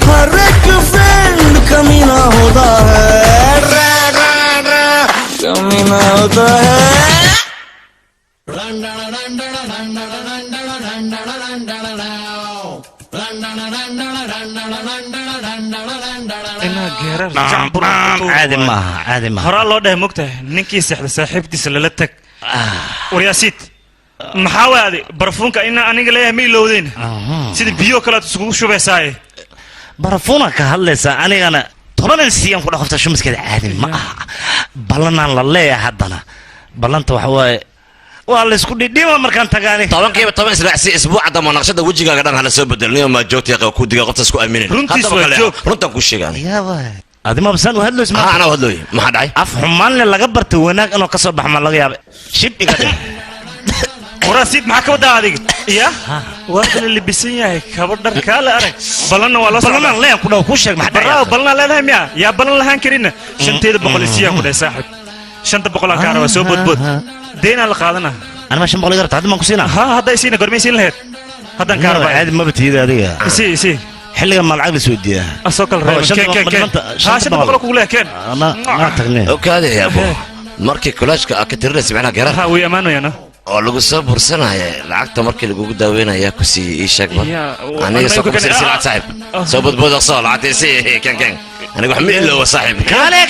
हर एक फ्रेंड कमीना होता है कमीना होता है عادي ما هرا الله ده مقته نكي سحب صاحبتي للتك ورياسيت maxaa waadi barfuunka in aniga leeyahay ma ilowdeen sida biyo kale isugu shubaysaay barfuuna ka hadlaysa anigana toban siyan ku dhaqafta shumiskeeda caadi ma aha balanaan la leeyahay haddana balanta waxa waaye waa la isku dhidhima markaan tagaani tobankiiba toban israacsi isbuuca dama naqshada wejigaaga dhan hala soo bedelniyo ma joogtay ku diga qofta isku aaminin runtan ku sheegaan adi ma basan wahad loo isma ana wahad loo maxaa dhacay af xumaan laga bartay wanaag inuu ka soo baxma laga yaabay shib iga dhig وراسيد معك ودا adiga ya waa la libisan yahay kaba dhar kala arag balana waa la soo balana leen ku dhaw ku sheeg maxaa dhacay balana leedahay miya ya balana lahaan karina shanteeda boqol isiya ku dhahay saaxib shanta boqol aan kaara waa soo bodbod deena la qaadana ana ma shan boqol garta hadda ma ku siina ha hadda isiina gormaysiin lahayd haddan kaara baa aad ma batiida adiga isi xilliga malacag la soo diyaa asoo kala reebo ha shanta boqol ku leekeen ana tagnay okaade ya abo markii kulaashka ka tirinaysa macna garan ha way amaanayna oo lagu soo bursanaya lacagta markii lagu daaweynaya ku sii ii sheeg ma aniga soo ku sii lacag saaxib soo badboodo soo lacagta sii kan aniga wax meel loo saaxib kale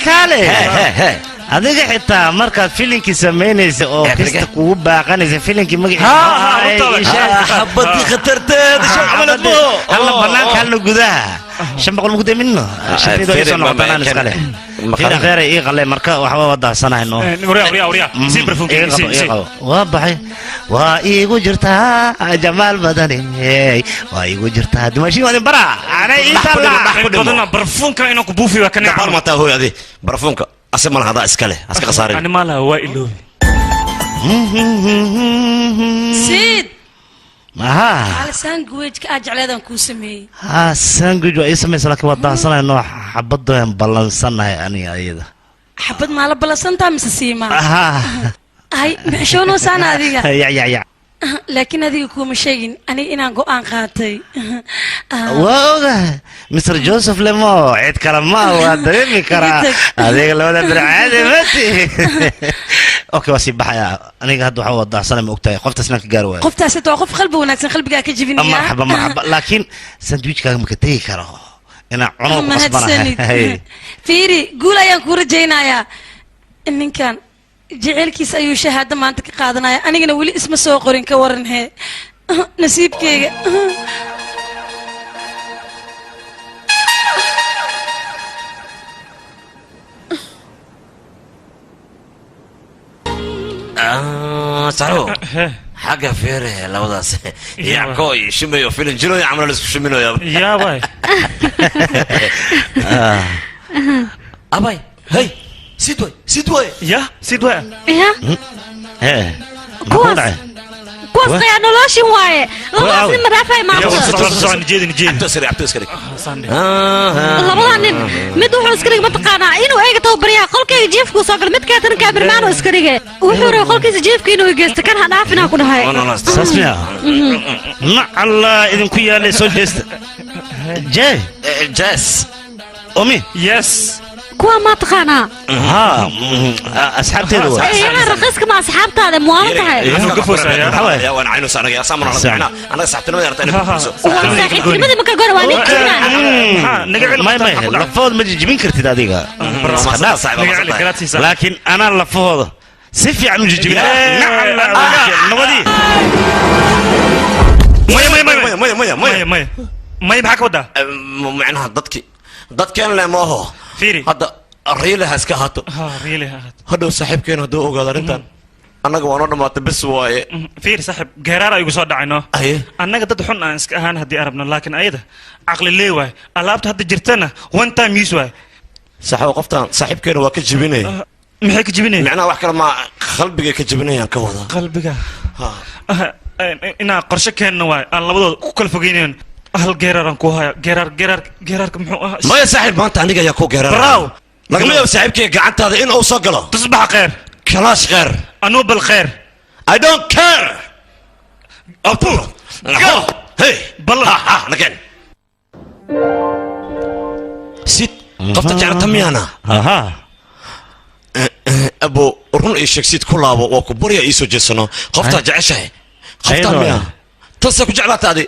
adiga xitaa markaad filimkii samaynaysa oo kasta kugu baaqanaysa filimkii magaciisa habadii khatarteeda soo camalado alla banaanka halna gudaha shan boqol ma gudaamino shaqada ay soo noqdaan iskale fira khayr ay qale marka waxa waa wadaasanaayno wariya si barfuunka si waa baxay waa iigu jirtaa jamaal badani waa iigu jirtaa dimashi wadi bara ana inta badana barfuunka inuu ku buufi waa kana barmata hooyadi barfuunka asma hada iskale aska qasaarin ani malaha waa iloobi سيد aha على ساندويتش كأجعلهم كوسمي ha sandwich waa isma laakiin wadaasanaayno xabado balansanahay ani ayada حبد ما لبلا سنتا مسسيما aha هاي محشونو سانا هذيك ya لكن هذيك كوم شيء أنا إنا قوان قاتي واوغا مستر جوزيف ليمو عيد كلام هو دريمي كرا هذيك لو در عادي متي اوكي واسيب بحيا انا قاعد waxa wada sanad ma ogtahay qofta sanadka gaar way qofta sidoo qof qalbi wanaagsan qalbiga ka jibinaya marhaba laakiin sandwichkaaga ma ka tagi karo ina cuno ku qasbanahay fiiri guul ayaan ku rajaynayaa ninkan jaceelkiisa ayuu shahaado maanta ka qaadanaya anigana weli isma soo qorin ka waran he nasiibkeyga saro حاجة فيري لو ده يا كوي شميو فيلم جلو يا عمرو لسه شمينو يا باي أباي هاي سيدوي يا يا ايه كواس wasqaya noloshin waaye labadaas nin madaafay maanta labadaa nin mid wuxuu iska dhigay mataqaanaa inuu eega tababaryaha qolkayga jiifkuu soo galay mid kaatana kaabirmaanuu iska dhigay wuxuu rabay qolkiisa jiifka inuu geysto kan ha dhaafinaa ku dhahay sasmiya nacalla idinku yaalay soo jeesta jes omi yes kuwa ma taqaanaa asxaabteedu waa yaa raqiiska ma asxaabtaada muwaala tahay waan caynu saanaga saamana anaga saxtinimada yartay saaxiibtinimadii marka goor waa nin may lafood ma jijibin kartid adiga laakiin anaa lafahooda si fiican u jijibin nabadii may maxaa ka wadaa macnaha dadkeen le maaho hadda riile ha iska haato hadhow saaxiibkeen hadduu ogaado arrintan annaga waanoo dhammaatay bes waaye fiir saaxiib geeraar aygu soo dhacayno annaga dad xun aan iska ahaan haddii arabno laakiin ayada caqli lee waay alaabta hadda jirtana one time use waay saxow qoftaan saaxiibkeena waa ka jebinaya maxay ka jebinaya macnaha wax kale ma qalbigay ka jebinayaan ka wada qalbiga inaa qorshe keenna waay aan labadooda ku kala fogeynayn hal geeraaran ku haya geeraarka muxuu ahaa maya saaxiib maanta aniga ayaa ku geeraar lagama yaabo saaxiibkayga gacantaada in uu soo galo tusbax kheer kalaash kheer anuu bal kheer I don't care abu go hey bal nagen sid qofta jeclata miyana abo run ii sheeg sid ku laabo waa ku barya ii soo jeesano qofta jeceshahay qofta miya tasa ku jeclaataadi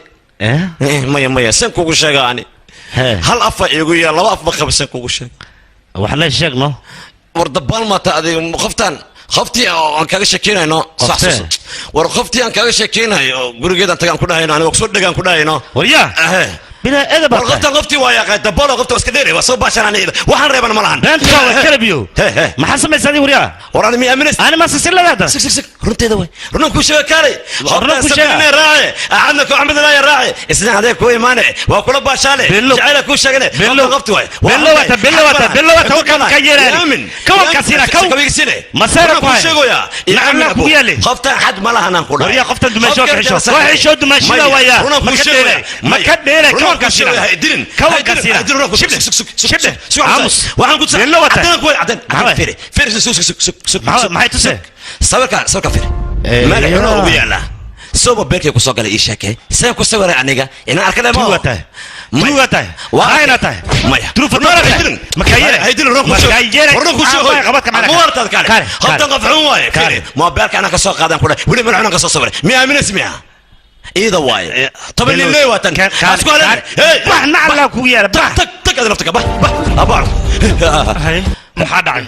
maya seen kugu sheega ani hal afa igu yaa laba af ma qaba seen kugu sheeg wax la sheegno war dabaal maata adiga qoftaan qoftii aan kaga sheekeynayno sax war qoftii aan kaga sheekeynayo gurigeedan tagaan ku dhahayno aniga soo dhagaan ku dhahayno warya bila edaba qoftii waa yaqaan dabaal qofta iska dheeray waa soo baashanaan waxaan reeban ma lahan beenta waa kalabiyo maxaa samaysaday warya war ani mi aminas ani ma silsilada runteeda way runaan ku sheegay kaalay runaan ku sheegay raaci ahadna ku axmed la raaci isna hadee ku iimaane waa kula baashaale jacayla ku sheegay qoftii way bello wata ka yeelaan kawan kasina kawigsine masara ku sheegoya nacna ku yaale qofta xad ma lahan aan ku dhahay warya qofta dumasho ka xisho waa xisho dumashada waya ma ka dheelay kawan kasina kawan kasina shibde aamus waxaan ku tsay bello wata firi maxay tusay sawirka firi meel xuno ugu yaala soo beerkay ku soo galay ii sheekay saan ku sawiray aniga inaan arkay ma tuwata waayna tahay maya trufatara makayere haydin roog ku soo qabadka macna muwartad kale hadda qafxun waaye firi ma beerka ana ka soo qaadan ku dhahay wali meel xuno ka soo sawiray mi aaminas miya إذا واي طب اللي ليه واتن أسكت بح نعلا كويا بح تك هذا نفتك بح أبار هاي محاد عين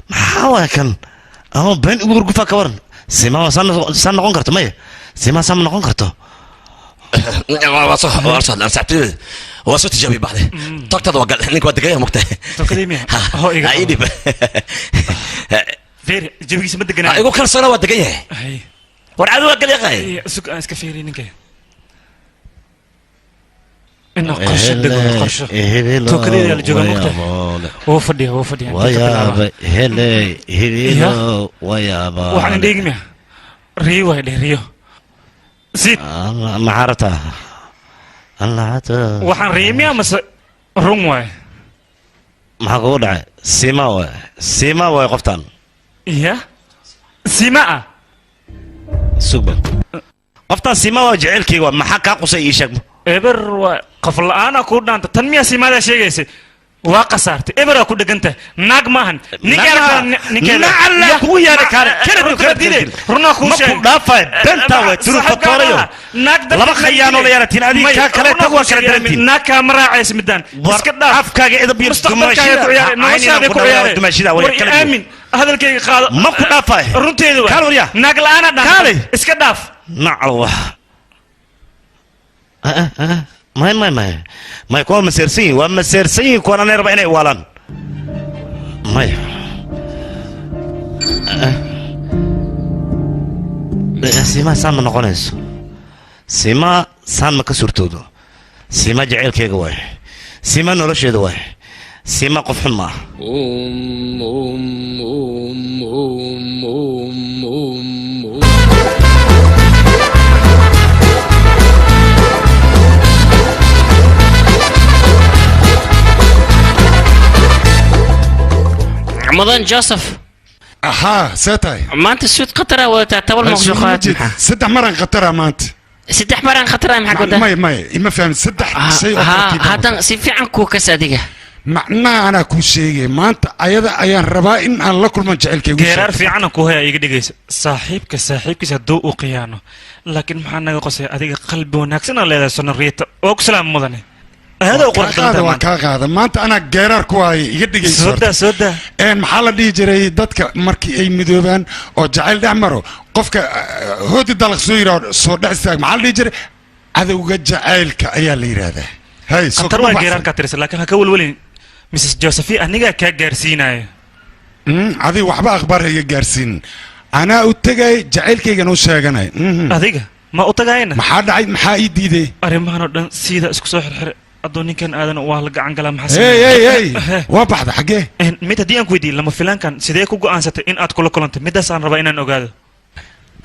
محاوى كان أهو بين أقول قفا كورن سما سان نقون كرتو ماي سما سان نقون كرتو وصل أنا ساعتين وصلت جابي بعده طاقة وقال إنك ودقيقة مقتة تقديمي هو إيه عيدي فير جيبي سمد الجناح يقول كل سنة ودقيقة ورعدوا قال يا أخي سك أسكفيري نكى إنه قرش الدقة قرش توكلي على الجوع مقطع هو فدي ويا هلي ويا با وحنا ديجمي ريو هذا ريو زيد معرته الله عتا وحنا ريميا مس رموه ما قول سيما وقفتان إيه سيما سوبر قفتان سيما وجعلكي ومحاكا قصي يشك إبر وقفل أنا كودنا أنت تنمية سيما ده شيء جيسي وقصرت إبر أكود دكانته ناقمهن نكال لا كويا نكال كده ديله رنا خوش ما فاي بنتا وتروح تطوريو لما خيانو لا يرتين هذه كلا تقوى كلا درتين ناك مرة عيس مدان اسكدا افكا إذا مستقبلك دمشيدا ويا آمين هذا الكي قال ما كنا فاي رنتيدو كالوريا ناقل أنا كالي اسكداف نعوه ما يكون مسيرسين ومسيرسين يكون أنا 40 والان ما سيما سام نقولنس سيما سام كسرتودو سيما جعل كيغواي سيما نرشدواي سيما قف حما مدن جوزيف اها ساتاي ما انت سويت قطره وتعتبر مخلوقات سدح مرة قطرة ما انت سدح مرة خطره ما حقول ما فهم سدح شيء هذا في عن كوكس اديقه macnaha anaa kuu sheegay maanta ayada ayaan rabaa in aan la kulman jecelkaygu geeraar fiican ku haya iga dhigaysa saaxiibkiisa hadduu u qiyaano laakiin maxaa naga qosay adiga qalbi wanaagsan aan leedahay sonoriita oo ku salaam mudane aada u qurxoon waa kaa qaada maanta anaa geeraar ku haya iga dhigaysa sooda maxaa la dhihi jiray dadka markii ay midoobaan oo jacayl dhex maro qofka hoodi dalaq soo yidhaa soo dhex istaag maxaa la dhihi jiray cadowga jacaylka ayaa la yidhaahdaa hay qatar waa geeraarkaa tirisa laakiin ha ka welwelin Mrs. Josephine aniga ka gaarsiinayo adiga waxba akhbaar iga gaarsiin anaa u tagay jacaylkaygan u sheeganay adiga ma u tagayna maxaa dhacay maxaa ii diiday arrimahan oo dhan sida isku soo xirxir adoo ninkan aadan waa la gacan galaa maxaa hey waa baxda xagee mid haddii aan ku weydiiyo lama filaankan sidee ku go'aansatay in aad kula kulantay midaas aan rabaa inaan ogaado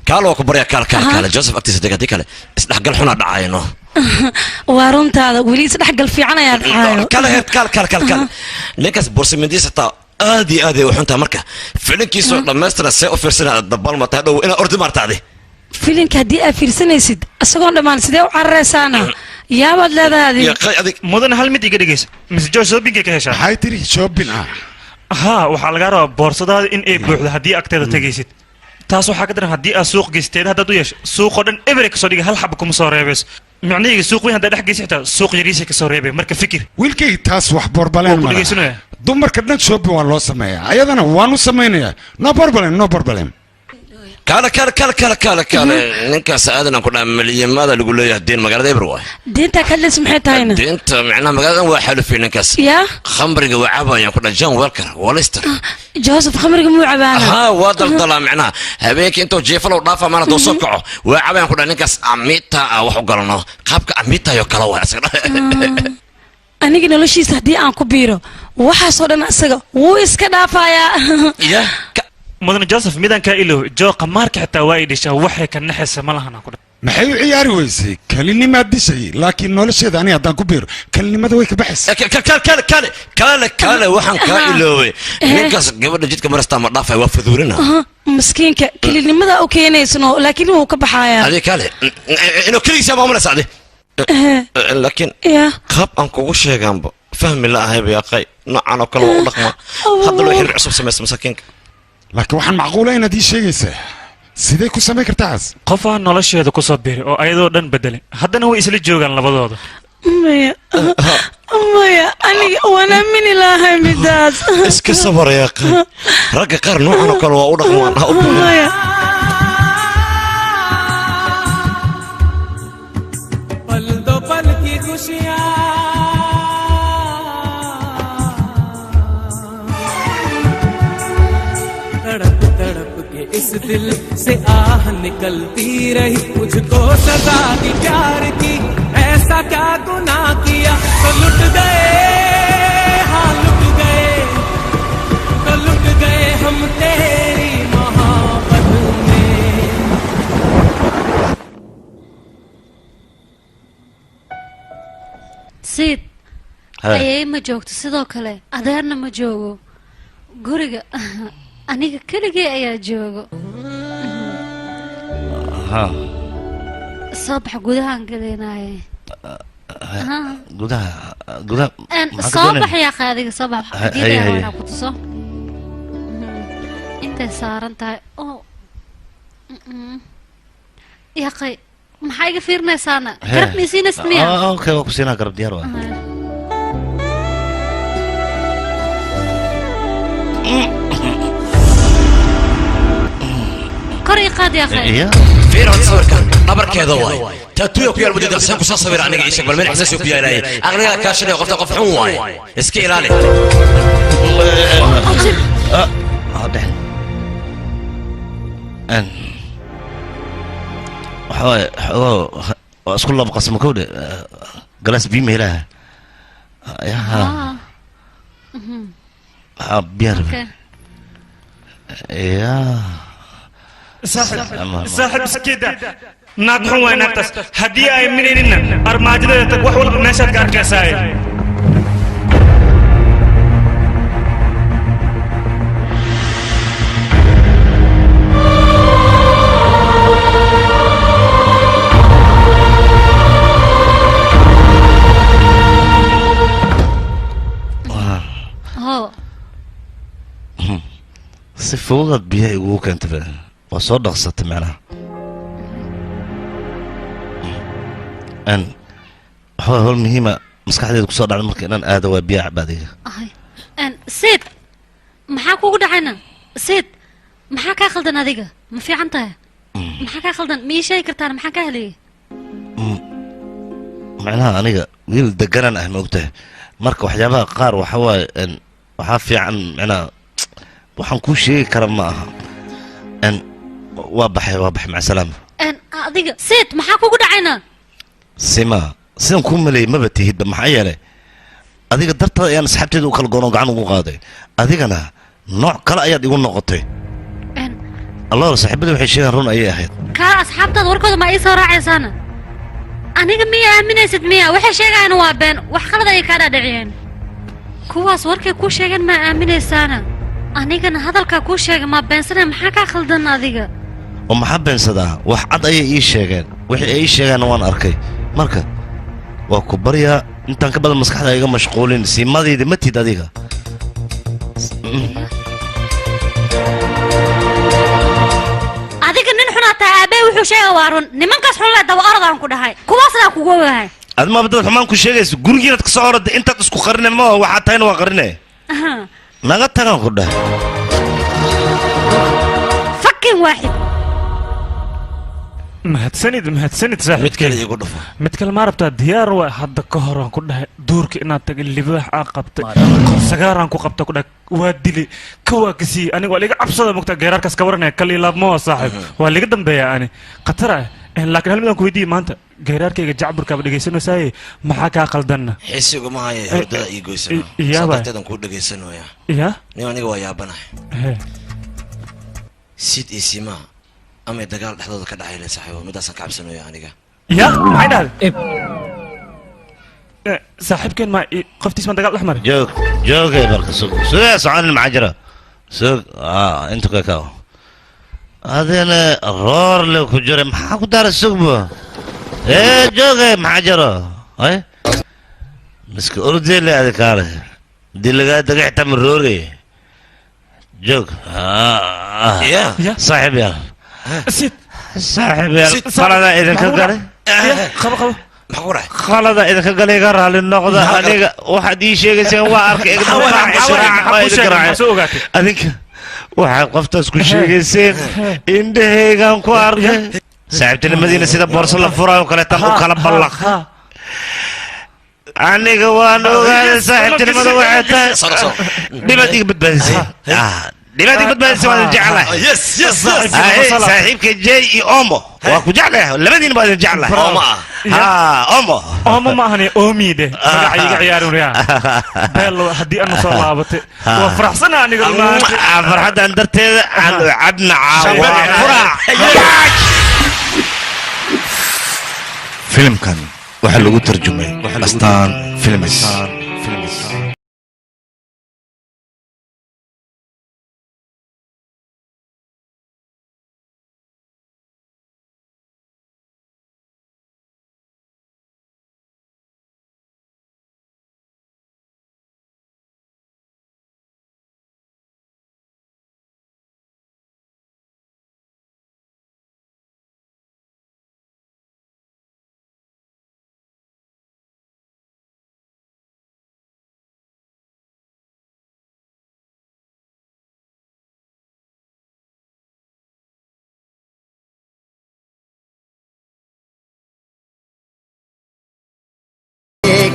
kaaloo ku barya kaale Joseph agtiisa degadi kale isdhexgal xuna dhacayno waa runtaada weli isdhexgal fiican ayaa dhacayo kale ninkaas borsimadiisa taa aad iyo aad ay u xuntaa marka filinkiisoo dhammaystiran see u fiirsanaa dabalma taa dhow inaa ordi maartaadi filinka haddii aad fiirsanaysid isagoon dhammaan sidee u cararaysaana yaabaad leedahay mudan hal mid iga dhigaysa Miss Joy shoppingka ka heshaa maxay tiri shopping haa waxaa lagaa rabaa boorsadaada in ay buuxdo haddii agteeda tagaysid taas waxaa ka daran haddii aad suuq geysteed haddaad u yeesho suuqoo dhan ebre kasoo dhiga hal xaba kuma soo reebayso micnahayga suuq weyn haddaa dhex geysa xitaa suuq yariisa kasoo reebay marka fikir wiilkayga taas wax borbaleen ma dumarka dhan shopping waa loo sameeyaa ayadana waan u samaynayaa no problem kaale ninkaas aadan aan ku dhaa maliyamaada lagu leeyahay diin magaalada eber waay diinta kadlis maxay tahayna diinta macnaha magaaladan waa xalufay ninkaas yaa khamriga waa cabayaan ku dhaa John Walker Wallister Joseph khamriga muu cabaana haa waa daldalaa macnaha habeenkii intuu jeefalow dhaafa maana doo soo kaco waa cabayaan ku dhaa ninkaas amita wax u galno qaabka amita iyo kala waa isaga aniga noloshiisa haddii aan ku biiro waxaasoo dhan isaga wuu iska dhaafayaa مدن جوزيف ميدان كايلو جو قمارك حتى وايد شا وحي كان نحس ملهنا كده maxay u ciyaari weysay kalinimaad dishay laakiin nolosheeda aniga haddaan ku biiro kalinimada way ka baxaysa kaale waxaan kaa iloobay ninkaas gabadha jidka marasta ma dhaafay waa faduulina miskiinka kalinimada u keenaysno laakiin wuu ka baxayaa adi kaale inuu keligiisa ma umala sacdi laakiin qaab aan kugu sheegaanba fahmi la ahay bayaqay noocan oo kale waa u dhaqma hadda loo xiriir cusub samaysa masaakiinka laakiin waxaan macquula inaad ii sheegaysaa sidee ku samayn kartaas qof aan nolosheeda ku soo biiray oo ayadoo dhan bedelay haddana way isla joogaan labadooda maya aniga waan aamini lahay midaas iska sabar yaaqay ragga qaar noocan oo kale waa u dhaqmaan ha u maya पल दो पल की खुशियाँ तड़प तड़प के इस दिल से आह निकलती रही मुझको सजा दी प्यार की ऐसा क्या गुनाह किया तो लुट गए हाँ लुट गए हम तेरी मोहब्बत में siid ayay ma joogto sidoo kale adeerna ma joogo guriga aniga keligay ayaa joogo soo bax gudahaan galaynaye soo bax yaaqay adiga soo bax waxaa ku tuso intay saaran tahay oo yaaqay maxaa iga fiirinaysaana garab miisiinaysid miya okay waa ku siinaa garab diyaar waa kor ii qaad yaaqay fiiran sawirkan dhabarkeeda waay taatuya ku yaal mudada san ku soo sawir aniga isha bal meel xasaasi ku yaalay aqliga ka shalay qofta qof xun waay iska ilaali hada waxaa isku laba qasmo kowdhe galaas biyo meelaha biyaar صاحب سكيدة ناقحون وين نقتص هدية أي منيننا أرماجدة تقوح ولا نشأت كارك ساي si fudud biyaha igugu keentay waa soo dhaqsatay macnaha waxaa howl muhiima maskaxdeeda kusoo dhacday marka inaan aado waa biyaha cabaadiga سيد maxaa kugu dhacayna سيد maxaa kaa khaldan adiga ma fiican tahay maxaa kaa khaldan ma ii sheegi kartaan maxaa kaa helaya macnaha aniga wiil deganaan ah ma ogtahay marka waxyaabaha qaar waxa waaye waxaa fiican macnaha waxaan kuu sheegi kara ma aha waa baxay maca salaama adiga سيد maxaa kugu dhacayna sima sidaan kuu maleeyay maba tihidba maxaa yeelay adiga dartada ayaan asxaabteeda u kala goono gacan ugu qaaday adigana nooc kale ayaad igu noqotay allah saaxiibada waxay sheegaan run ayay ahayd kaa asxaabtaada warkooda ma ii soo raacaysaana aniga miya aaminaysid miya waxay sheegayaan waa been wax qalad ayay kaa dhaadhiciyeen kuwaas warkay kuu sheegeen ma aaminaysaana anigana hadalkaa kuu sheegay ma beensana maxaa kaa khaldan adiga oo maxaa beensadaa wax cad ayay ii sheegeen wixii ay ii sheegaanna waan arkay marka waa ku baryaa intaan ka badan maskaxda iga mashquulin siimadayda ma tid adiga adiga nin xunaa tahay aabbahay wuxuu sheega waa run nimankaas xun lee daba orodaan ku dhahay kuwaasnaa kugu ogahay adma dad xumaan ku sheegaysa gurigiinaad ka soo orada intaad isku qarine ma waxaa tahayna waa qarine naga tagaan ku dhahay fakin waaxid mahadsanid saaxiib mid kale igu dhufo mid kale ma rabtaa diyaar waa hadda ka hor aan ku dhahay duurka inaad tagay libaax aan qabtay sagaaraan ku qabta ku dhahay waa dili ka waa kasii aniga waa liga cabsada mugta geeraarkaas ka waranaya kal ilaab ma waa saaxiib waa liga dambeeya ani khatar ah laakiin hal mid aan ku weydiiyey maanta geeraarkayga jacburkaaba dhegaysanaysaye maxaa kaa qaldanna xiisigu ma haya hurdada ii goysano sadarteedan kuu dhegaysanooya nin aniga waa yaabanahay sid iyo simaa ama dagaal dhexdooda ka dhacay leen saaxiibo midaasaan ka cabsanayo aniga ya maxay dhahday saaxiibkeen ma qoftiis ma dagaal dhex maray joogay marka sugee soconin maxaa jira sug inta ka kao adina roor le ku jira maxaa ku daara sugbo joogay maxaa jiro miska ordele adi kaale hadii lagaa daga xitaa ma roore joog saaxiib yaal saaxiib yaal qaladaa idinka galay qalada idinka galay iga raali noqda aniga waxaad ii sheegayseen waa arkay adinka waxaad qoftaas ku sheegayseen indhahaygaan ku arkay saaxiibtinimadiina sida boorso la furaayo kaleetan u kala ballaq aniga waan ogaaday saaxiibtinimada waxay tahay dhibaad iga badbaadisay dhibaad iga badbaadisay waan jeclahay saaxiibka jay iyo omo waa ku jeclahay labadiina baa idin jeclahay omo ma ahane oomide magaca iga ciyaarunaya beelo haddii aanu soo laabatay waa faraxsana aniga farxaddan darteeda aan cabna filimkan waxaa lagu tarjumay astaan films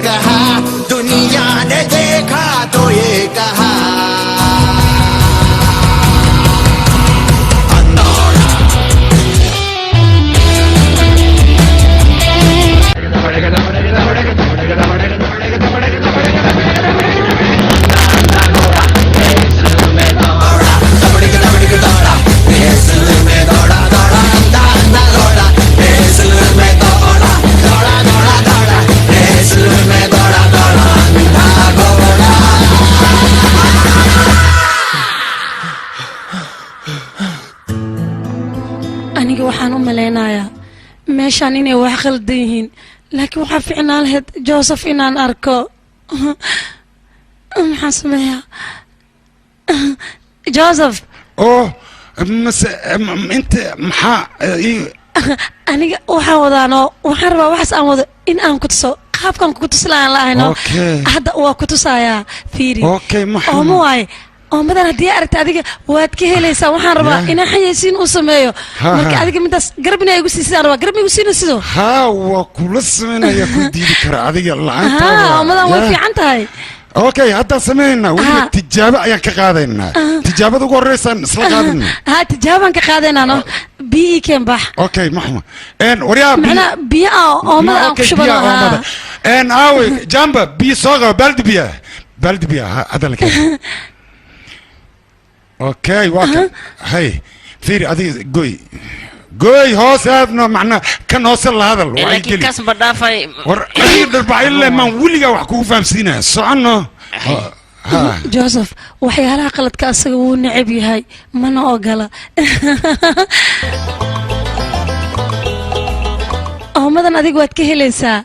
कहा दुनिया ने देखा तो ये कहा waxaan u maleynayaa meeshaan inay wax khaldan yihiin laakiin waxaa ficnaan lahayd Joseph inaan arko maxaan sameeyaa Joseph oo mase inta maxaa aniga waxaan wadaanoo waxaan rabaa waxaas aan wado in aan ku tuso qaabkan ku tusi lahaan lahayno hadda waa ku tusayaa fiiri ooma waaye oomadan haddii aragta adiga waad ka helaysaa waxaan rabaa inaan xayeysiin u sameeyo marka adiga midaas garabina igu siisidaan rabaa garab igu siina sido haa waa kula sameynaya ku diidi kara adiga la-aanta oomadan way fiican tahay اوكي هذا سمعنا ولا تجابة يا كقاعدنا تجابة تقول رئيسا سلقادنا ها تجابة كقاعدنا أنا بي كم بح اوكي محمد ان وريا معنا بي او ما اكشبها ان اوي جنبه بي صغر بلد بيا هذا اللي اوكي واقع هي فيري هذه قوي هوس هذا معنا كان وصل هذا لكن كاس بدافع ورقيد البعيل ما ولي وحكوا فامسينه صعنه جوزيف waxyaalaha qaladka asaga wuu necab yahay mana ogola oomadan adiga waad ka helaysaa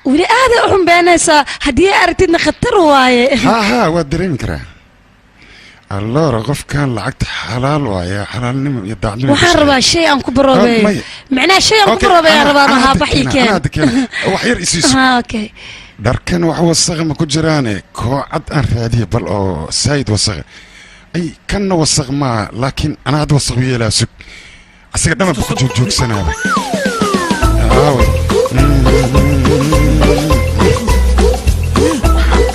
weli aad u xumbeynaysaa haddii aragtidna khatar waaye ha waad dareemi karaa الله رغف كان لعقت حلال ويا حلال نم يدعمني وحن ربا شيء أنكو بروبي معناه شيء أنكو بروبي يا ربا ما بحي كان أنا دكان وحير إسيس أوكي دركن وحو الصغر ما كنت جراني كو عد أن هذه بل أو سايد والصغر أي كان والصغر ما لكن أنا عد والصغر ويا سك أصغر دم بخجوك جوك سنة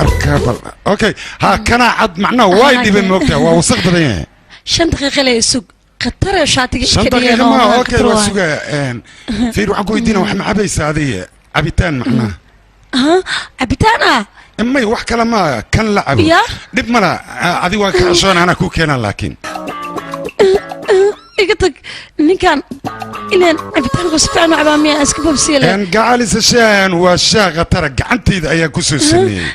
أركب اوكي ها كان عد معنا وايد بموقتها ووسق بدين 5 دقيقة لا يسوق قطر شاتي 5 دقيقة ما اوكي وسوق في روح كويدينا وحنا عبيس هذه عبيتان معنا ها عبيتان امي wax kala ma kan lacab dib mala adi waa ka cusub ana ku keenan laakiin igatag ninkan inaan cabitaan ku sifaan macba miya iska babsiile aan gaalis shaan waa shaaqa tara gacantayda ayaa ku soo sameeyay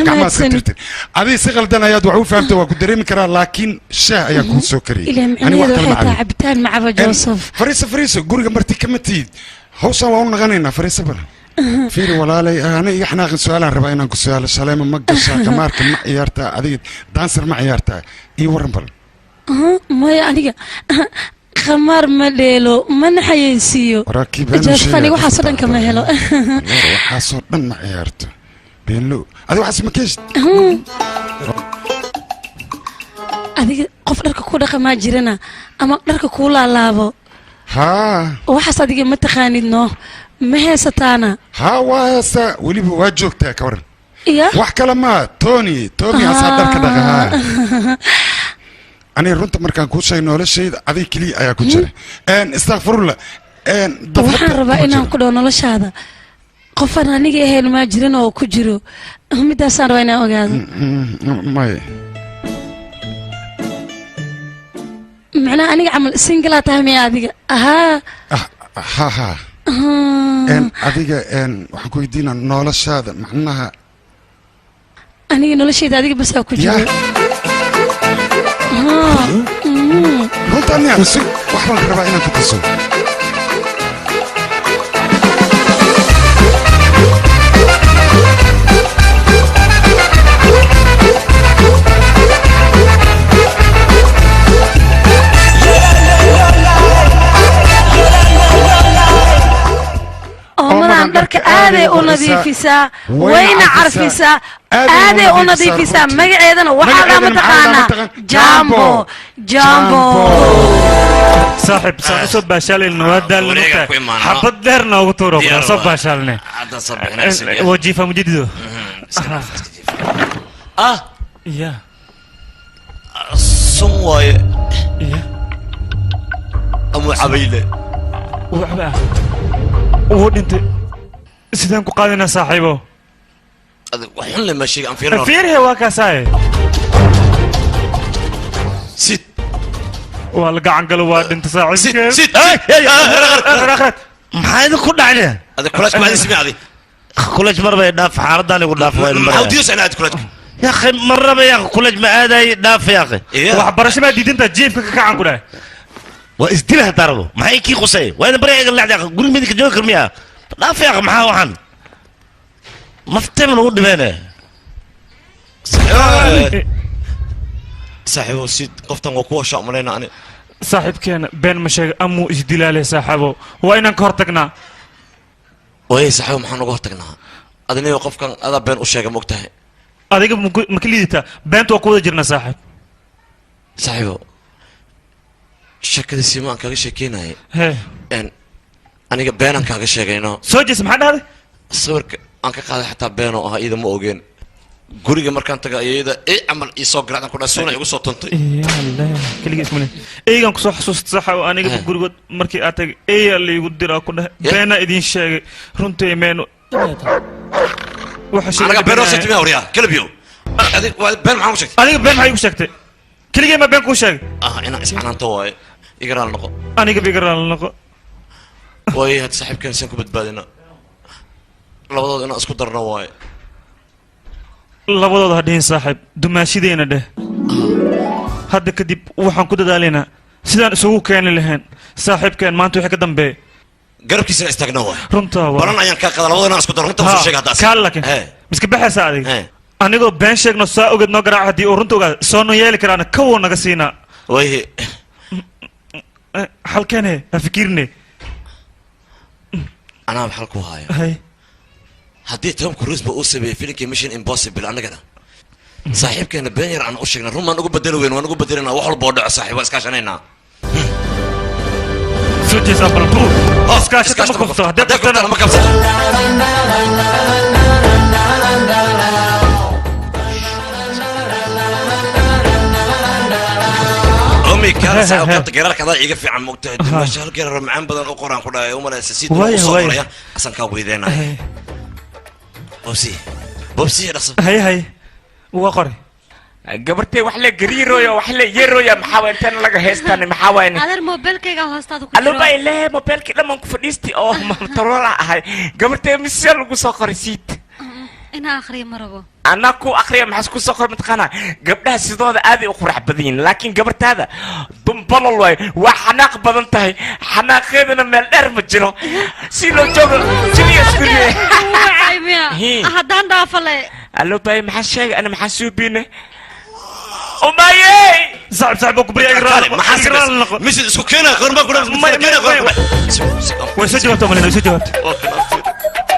gacmaha tirtir adi si qaldan ayaad wax u fahamtay waa ku dareemi karaa laakiin shaah ayaa ku soo kariyay ani wax kala ma cabitaan macba Joseph fariisa guriga marti kamatid hawsha waa u naqanaynaa fariisa bal فيري ولا لي أنا إحنا سؤال عن ربعنا كسؤال سلام مقصة كمارك مع عيارتا هذه دانسر مع عيارتا إيه ورنبل ما يعني خمار مليلو من حيسيو جافني وحصلن كما هلو وحصلن مع عيارتا بينلو هذا وحصل مكيش هذه قف درك كودا ما جرنا أما درك كولا لابو ها وحصل دقيقة ما تخانينه ما هي ستانا ها واسا ولي بواجوكتا كورن إيه وحكى لما توني أصدر كده ها أنا رنت مركان كوشاي نولا شيء هذه كلي أيا كوشري إن استغفر الله إن waxaan rabaa inaan ku dhaw noloshaada qofan aniga ahayn ma jirin oo ku jiro midaasaan rabaa inaan ogaado may macnaa aniga camal single tahay miya adiga ha إن أديك إن وحكوا يدينا نولش هذا معناها أنا نولش هذا أديك بس أكو جوا هو تاني أنا سو وحنا ربعنا كتسو أمم درك آذي ونظيفيسا وين عرفيسا آذي ونظيفيسا مقعدنا وحالا متقانا جامبو صاحب صوت باشالي النوادة المتى حبت دهرنا وطورو صوت باشالنا وجيفة مجددو يا سمواي أمو عبيلة وعبا ودنت سيدان ku qaadina saaxiibo waxaan la maashay aan fiirno fiirhe waa kaasay sid wal gacan gal waa dhinta saaxiibkeen sid maxay ku dhacday hada kulash ma ismicdi kulash marbay dhaaf xaaladan igu dhaaf waa mar hawdiyo sanaad kulash يا أخي مرة يا أخي كلش ما هذا داف يا أخي وحبرش ما ديدنت جيب كعان كله وإستيلها ترى ما هي كي قصي وين بريء اللي عندك قول ميدك جوكر مياه داف يا أخي معاه وحن ما فتم نقول دمانة saaxiibo sid qoftan waa kuwa shaqmalayna ani saaxiibkeena been ma sheega amuu isdilaalay saaxiibo waa inaan ka hortagnaa way saaxiibo maxaan uga hortagnaa adiniyo qofkan adaa been u sheega ma ogtahay adiga ma ka liidataa beenta waa ku wada jirnaa saaxiib saaxiibo shakadii siima aan kaga sheekeynayay aniga beenaan kaaga sheegayno soo jees maxaa dhahday sawirka aan ka qaaday xataa beenoo ahaa iyada ma ogeen guriga markaan taga iyada camal iisoo garacdan kudhaa suuna igu soo tuntay keliga ismale eygaan kusoo xasuusta saxa aniga gurigood markii aad tagay eyaa laygu diraa ku dhahay beenaa idiin sheegay runtii meenu anaga been oo sheegtay miyaa waryaa kalabiyo been maxaan ku sheegtay adiga been maxay igu sheegtay keligee ma been kuu sheegay inaan isxanaanto waaye igaraal noqo aniga bigaraal noqo waaye had saaxiibkan saan ku badbaadina labadooda inaan isku darno waaye labadooda ha dhihin saaxiib dumaashideena dheh hadda kadib waxaan ku dadaalaynaa sidaan isugu keeni lahayn saaxiibkeen maanta wixii ka dambeeya garabkiisana istaagna waay runtaa balan ayaan kaa qada labadooda inaan isku darno runta usoo sheega haddaas kaa lakin miska baxaysaa adiga anigoo been sheegno saa ogeed noo garaaca haddii uu runta ogaada soo noo yeeli karaana kawoo naga siinaa waaye halkeene ha fikirne anaaba xal ku haaya haddii Tom Cruise ba uu sameeyay filimkii Mission Impossible annagana saaxiibkeena been yar aan u sheegnay run maan ugu bedeli weyn waan ugu bedelinaa wax walba oo dhaco saaxiib waa iska shanaynaa soo jees abal buu iska ma kufto hadda kufto ma kabsato أمي كان سأقطع جرار كذا يجي في عم مقتهد مشاهد جرار معن بدن أقرأ كذا يوم أنا سيد وصور يا أصلا كابوي ذينا بوبسي رأس هاي وقري gabartay wax la gariiroyo wax la yeeroyo maxaawantan laga heestaan maxaawan adar mobilkayga hoostaada ku alo bay le mobilkii dhamaan ku fadhiistay oo matola ahay gabartay misal lagu soo qorisiid ina akhriyo marabo ana ku akhriyo maxas ku soo qor matqana gabdhaha sidooda aad u qurux badan yihiin laakiin gabartaada dumbalol way waa xanaaq badan tahay xanaaqeedana meel dheer ma jiro si loo joogo jiliya iskuule haddaan dhaafale alo bay maxaa sheegay ana maxaa suubine ومايي صعب كبري اقرا ما حاسب مش اسكو كنا غير ما كنا وسجلت ولا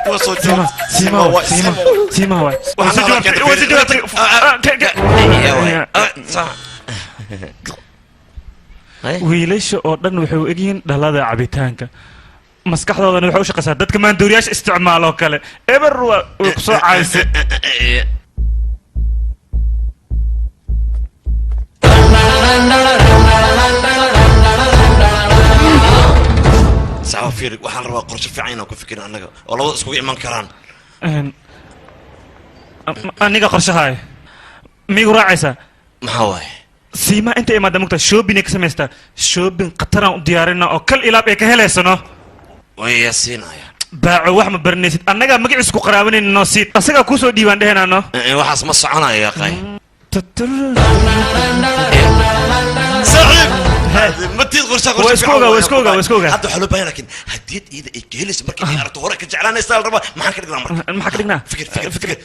وسجلت سيما وسجلت wiilasha oo dhan waxay u egyihiin dhalada cabitaanka maskaxdoodana waxay u shaqaysaa dadka maanduuriyaasha isticmaalo kale eber way ku soo caysay سعافير وحال روا قرش في عينه وكفكر أنك والله اسكو إيمان كران أنيقا قرش هاي ميقو راعيسا محاواي سيما انت إما دمكتا شوبينك سميستا شوبين قطران ديارنا أو كل إلاب إيكا هليسانو ويا سينا يا باعو واحد مبرنيسيت أنيقا مقع اسكو قرابين إنو سيت أسيقا كوسو ديوان دهنا نو وحاس مصعنا يا أخي ما تيجي واسكوغا هذا حلو باين لكن هديت إذا إجهلس مركز أردت وراك جعلان يستاهل ربا ما حكينا مرة ما حكينا فكر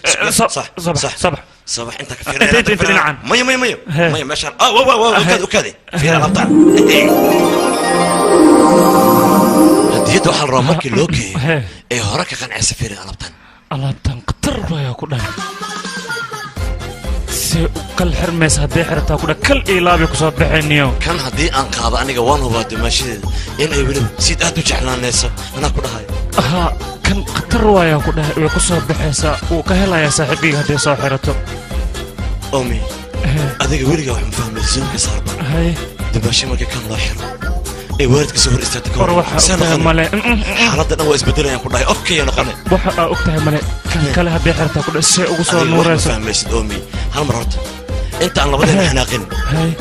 صباح أنت كفير أنت نعم مية ما شاء الله وكذا فيها غلطة هديت وحال رامك لوكي إيه وراك كان عسفير غلطان قطر يا كلها كل حرمس هدي حرتها كده كل إيلابي كسر بحنيو كان هدي أنقاض أنا جوان هو بعد ماشي إن أيوة سيد أدو جعلان ناسا أنا كده هاي كان قطر ويا كده كسر بحسا وكهلا يا صاحبي هدي صاحرته أمي هذا جويلي جوا مفهم الزين كسر هاي دماشي ما كان لاحر إيه وارد كسر استاتيك سنة ملا حالات أنا وإسبدلنا يا كده أوكي أنا قنع بح أوكتها ملا كان كلها هدي حرتها كده الشيء وكسر نور ما فهم ماشي أمي هالمرات انت انا بدنا حناقين هاي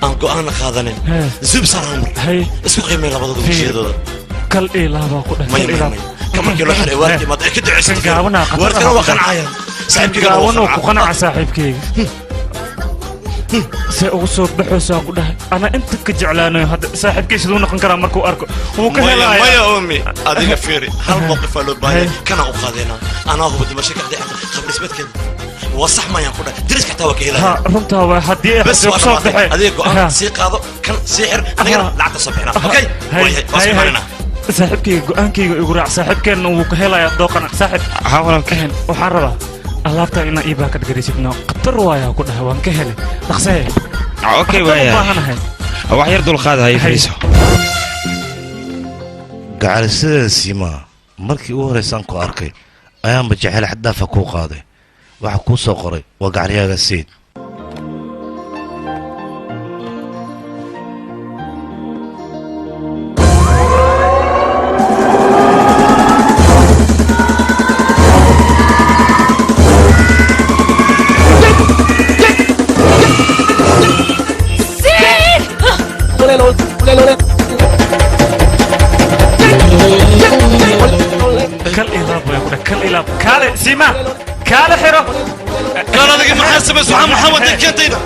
انكو انا خاذنين زب صار عمر هاي اسكو قيمه لبض وشيدود كل إيلابا كده كل إيلابا كما كيلو حري والدي ما كنت عشت قاونا والدي هو قنعايا صاحبك قاونا وقنع صاحبك see ugu soo baxaysaa ku dhahay ana inta ka jeclaanayo hadda saaxiibkiisa uu noqon karaa markuu arko wuu ka helaya maya ummi adiga fiiri hal mowqif loo baahay kana u qaadayna ana ugu dimashay ka dhacay khabrisbadkeeda وصح ما ينقول درس كتاب كهلا رمتها وحدي بس هذيك سيقاضو كان سحر انا لعبت صبحنا اوكي واصل معنا saaxiibkii go'aankayga igu raac saaxiibkeenna wuu ka helayaa dooqan saaxiib xawalan ka hen waxaan rabaa alaabta inaa ii baakad garaysidno qatar waayaa ku dhahay waan ka helay dhaqsee okay waaya wax yar dulqaad hay fariiso gacalisada siima markii ugu horeysaan ku arkay ayaanba jecel xadaafa kuu qaaday waxa kuu soo qoray waa gacaryaaga sayid كالي سيما كالي حيرو كان هذا محاسب سبحان محمد الكتيبة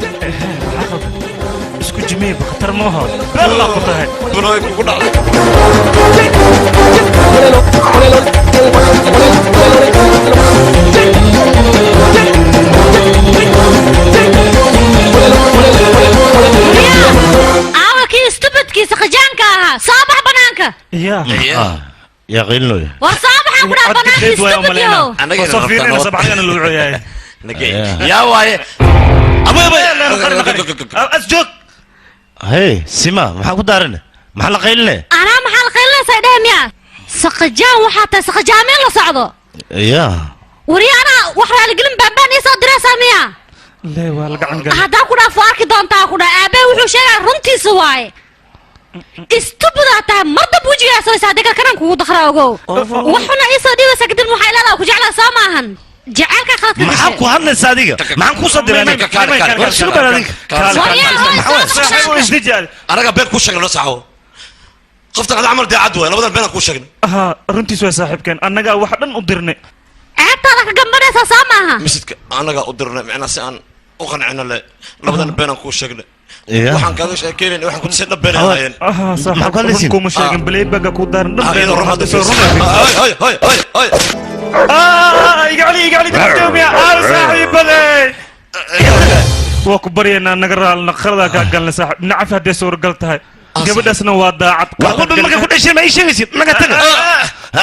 اسكو جميل بخطر موها بلا قطعه برايك وقول عاوكي استبد كي سخجانكا صابح بنانكا يا غيلو وصابح أقول بنانكا استبد يو أنا صفيرنا صباحنا اللي يا واي أبوي أسجد هي سيما ما حكوا دارنا محل قيلنا أنا محل قيلنا سيدهم يا سخجان وحتى سخجامين لصعدو يا وري أنا وحنا لقلم بابان يصدر دراسة ميا لا والله عن قلب هذا كنا فارك دون تاكنا أبي وحشة رنتي سواي استبدأت مرضى بوجي أسوي صادقة كنا كود خراجو وحنا يصدي وسكت المحيلة لو كجعل سامعهن جعلك خاطر ما حكوا هن صادقة ما حكوا صدق أنا شو بردك أنا قبل كل شيء نصحه خفت على عمر دي عدوى لو بدل بينك كل شيء رنتي سوى صاحب كان أنا جا واحد أقدرني عبت لك جنبنا سامعها مسك أنا جا أقدرني معنا سان أقنعنا لا لو بدل بينك كل شيء waxaan kaga sheekeynay waxaan ku sii dhabeynayeen ma ka lisin kuma sheegin balay baga ku daaran dhabeyn rumada soo hay igali dadkoomi aan saaxiibadey waa ku bariyana naga raal naqrada ka galna saaxiib nacaf hadii suuragal tahay gabadhaasna waa daacad waxba marka ku dhashay ma ii sheegaysid naga taga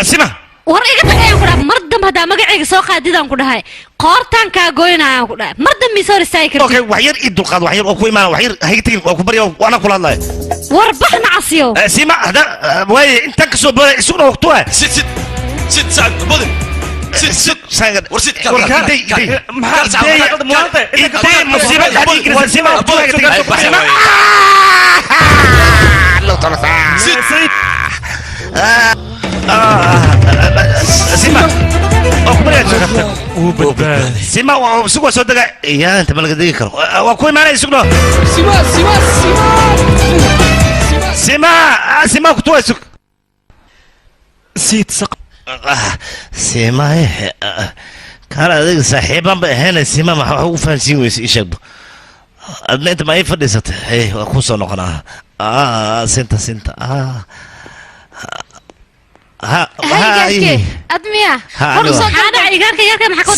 sima war iga tagayaan ku dhahay mar dambe hadaa magacayga soo qaadidaan ku dhahay qoortaan kaa goynayaan ku dhahay mar dambe soo ristaay kartid okay wax yar ii dulqaad wax yar oo ku imaan wax yar hayga tagin waa ku baryo waana kula hadlay war baxna casiyo sima hada way inta ka soo baray isuna waqtuha sit saad bodin sit saad warsid ka maxaa muwaadda inta musiiba hadi kira sima sima الله تعالى sit سيما أخبري يا شيخ سيما وسوق صدق يا أنت ما لقيت ذكر وأكوي معنا يسوق سيما كتوه يسوق سيت سق سيما كان هذيك صاحبا هنا سيما ما هو فانسي ويس إيش أدنى أنت ما يفرست هي وخصوصا نقنا سنتا هاي أدمية فرصة هذا عيارك ما حكوا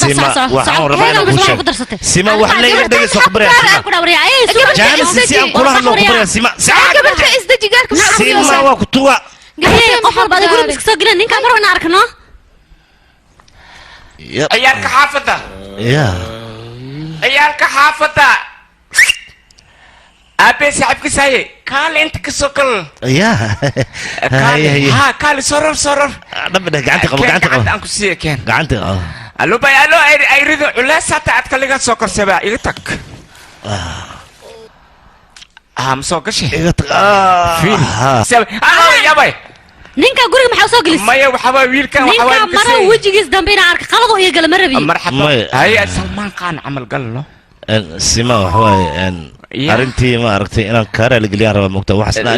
تصح سيما وحنا يقدر يصبر سيما وقتها قفل بعد يقولون مسك سجلنا نين كاميرا ونعركنا عيارك حافظة عيارك حافظة أبي سحبك ساي كال أنت كسوكل يا ها كال صرر نبدأ قعنتي أنكو سي كان قعنتي ألو باي ألو أيريد ولا ساعة أتكلم سوكر سبع يغتك مسوكر شيء يغتك فين سبع يا باي نينكا غوري ما حسو جلس مايا وحبا ويلكا نينكا مرة وجهيس دمبينا عارك قلقو هي قال مرة بي مرحبا هاي سلمان قان عمل قال له سيما وحواي أرنتي ما أركتي أنا كارا لقليان ربا مقتا وحسنا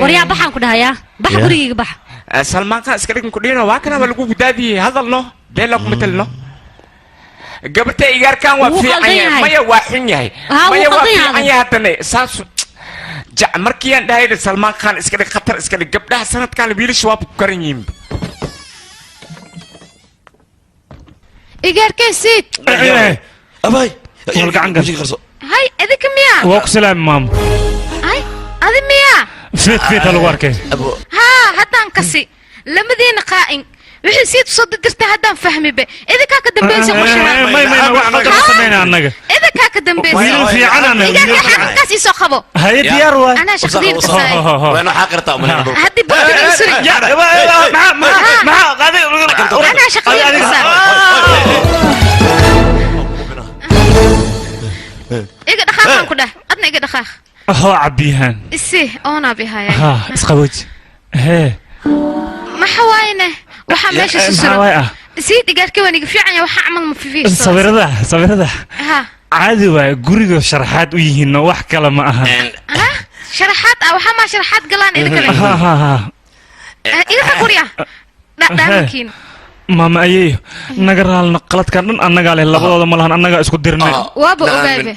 وريا بحان كدهايا بح غوري بح سلمان قان اسكريكم كدينا واكنا بلقو قدادي هذا الله دين لكم مثل له gabarta igaarkan waa fiican yahay maya waa xun yahay maya waa fiican yahay haddana saas jac markii aan dhahay Salmaan Khan iska dhig khatar iska dhig gabdhaha sanadkan wiilasha waa ku karan yihiin igaarkay siid abay hay idinka miya waa ku salaam maam hay adi miya fiit lagu arkay ha haddaan kasi lamadiina qaa'in wixii siid soo dirtay haddaan fahmibe idinka ka dambeysay qorshaha may wax ka sameeyna annaga idinka ka dambeysay wiil fiican anaga igaarkay xaqkaas soo qabo hay diyaar waa ana shaqadiin kasay waana xaqirta umaleeyo haddi baadin isri ya ma qadi ana shaqadiin kasay iga dhaqaaqan ku dhah adna iga dhaqaaq عبيهان إسيه أنا بهاي ها اسقوج هي ما حواينه وحماش السر سيدي قال كوني في عنا وحعمل في فيش صبر ذا ها عادي وجوري شرحات ويهنا وح كلام أهم ها شرحات أو حما شرحات قلان إذا كذا ها إذا كوريا لا ده ممكن ماما أيه نقرأ النقلات كان أنا قال الله بدو ملهن أنا اسكو ديرنا وابو أبي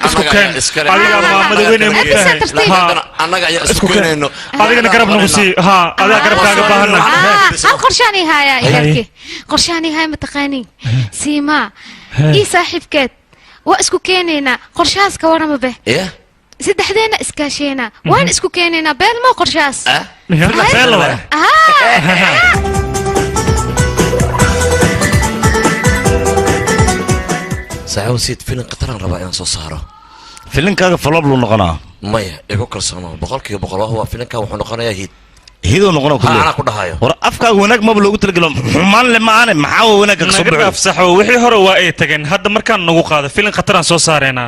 اسكو كان أنا ماما دوينه مبتة أنا قاعد اسكو كانه أنا نقرب نقصي ها أنا قرب كاجا بهنا قرشاني هاي يا قرشاني هاي متقاني سيما إيه صاحب كات واسكو كانينا قرشاس كورما به إيه سدحدينا اسكاشينا وين اسكو كانينا بين ما قرشاس بيل ساعة وسيد فيلم قطران رباعيان سو صاروا فيلم كاغا فلوب لو نقنا مايا ايغو كلسانو بقولكي بقول هو فيلم كا وحو نقنايا هيد هيدو نقنا كله انا كدهايو ور افكا وناك ما لوgu talagalo xumaan lama aan maxaa wanaag ka soo baxay afsaxo wixii hore waa ay tageen hadda markaan nagu qaado filim qataran soo saareena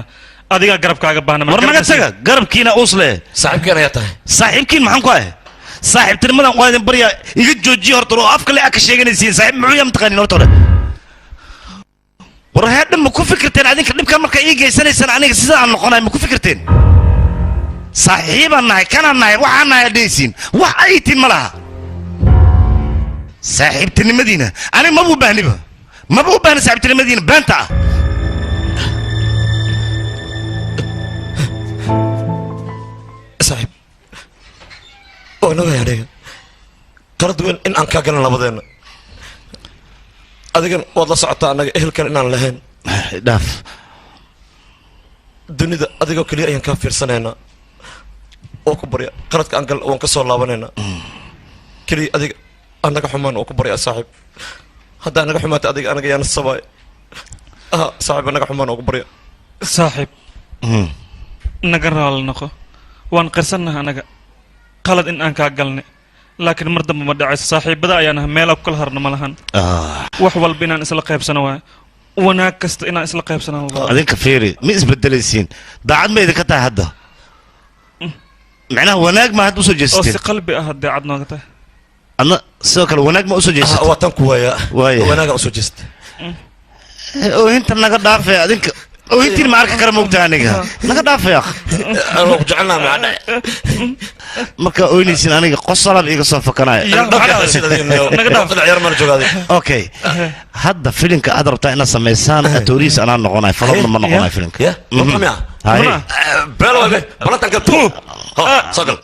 adiga garabkaaga baahna war naga taga garabkiina usle saaxiibkiina ayaa tahay saaxiibkiin maxaan ku ahay saaxiibtinimadan qaadan bariya iga joojiyo horta oo afka le aka sheeganaysiin saaxiib muxuu yam taqaaniin horta war hadda ma ku fikirteen adinka dhibka marka ii geysanaysan aniga sida aan noqonay ma ku fikirteen saaxiibana kana nahay waxaan nahay dhaysin wax ay tin malaha saaxiibtinimadiina aniga ma u baahniba saaxiibtinimadiina baanta saaxiib oo naga yaadhay qalad weyn in aan ka galan labadeena adigan waad la socotaa annaga ehelkan inaan lahayn dhaaf dunida adigoo keliya ayaan kaa fiirsanaynaa oo ku barya qaladka aan gal waan ka soo laabanaynaa keliya adiga annaga xumaan oo ku barya saaxiib haddaa naga xumaata adiga anaga yaana sabaay saaxiib annaga xumaan oo ku barya saaxiib naga raali noqo waan qirsannaha anaga qalad in aan kaa galnay laakiin mar dambe ma dhacayso saaxiibada ayaana meela ku kala harna ma lahan wax walba inaan isla qaybsano waay wanaag kasta inaan isla qaybsano adinka fiiri ma isbedelaysiin daacad ma idinka tahay hadda macnaha wanaag ma hadda usoo jeesteen oo si qalbi ah daacad nooga tahay adna sidoo kale wanaag ma usoo jeesatay waa tan ku waaya wanaaga usoo jeestay oo inta naga dhaafay adinka oo intii ma arki kara moogtaa aniga naga dhaafay akh anoo ku jecelnaa macna marka oynaysin aniga qosalab iga soo fakanaya okay hadda filimka aad rabtaa inaad samaysaan atoriis anaa noqonay falobna ma noqonay filimka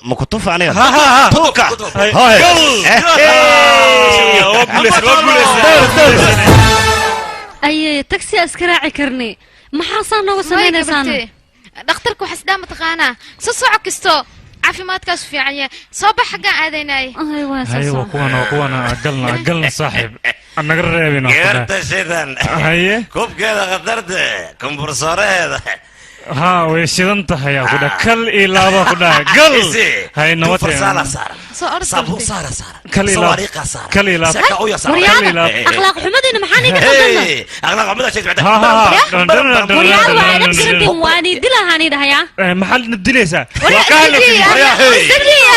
ma ku tufa aniga tuka أيه تاكسي أسكراعي كرني ما حصل نو سمينا دكتورك وحسدام تقانا سوسو كستو caafimaadkaas fiican yahay soo bax xagga aadaynay aywa kuwana galna saaxiib anaga reebino geerta shidan haye kubkeeda qadarta kombursooreeda ها ويشيدنت هيا كده كل إلابة كده قل هاي نوتي صابو سارة كل إلابة كل إلابة ورياضة أخلاق حمدنا محاني كفلنا أخلاق حمدنا شيء بعد ورياضة وعي نفسي ردين واني دلها هاني ده هيا محل ندليسا استجي يا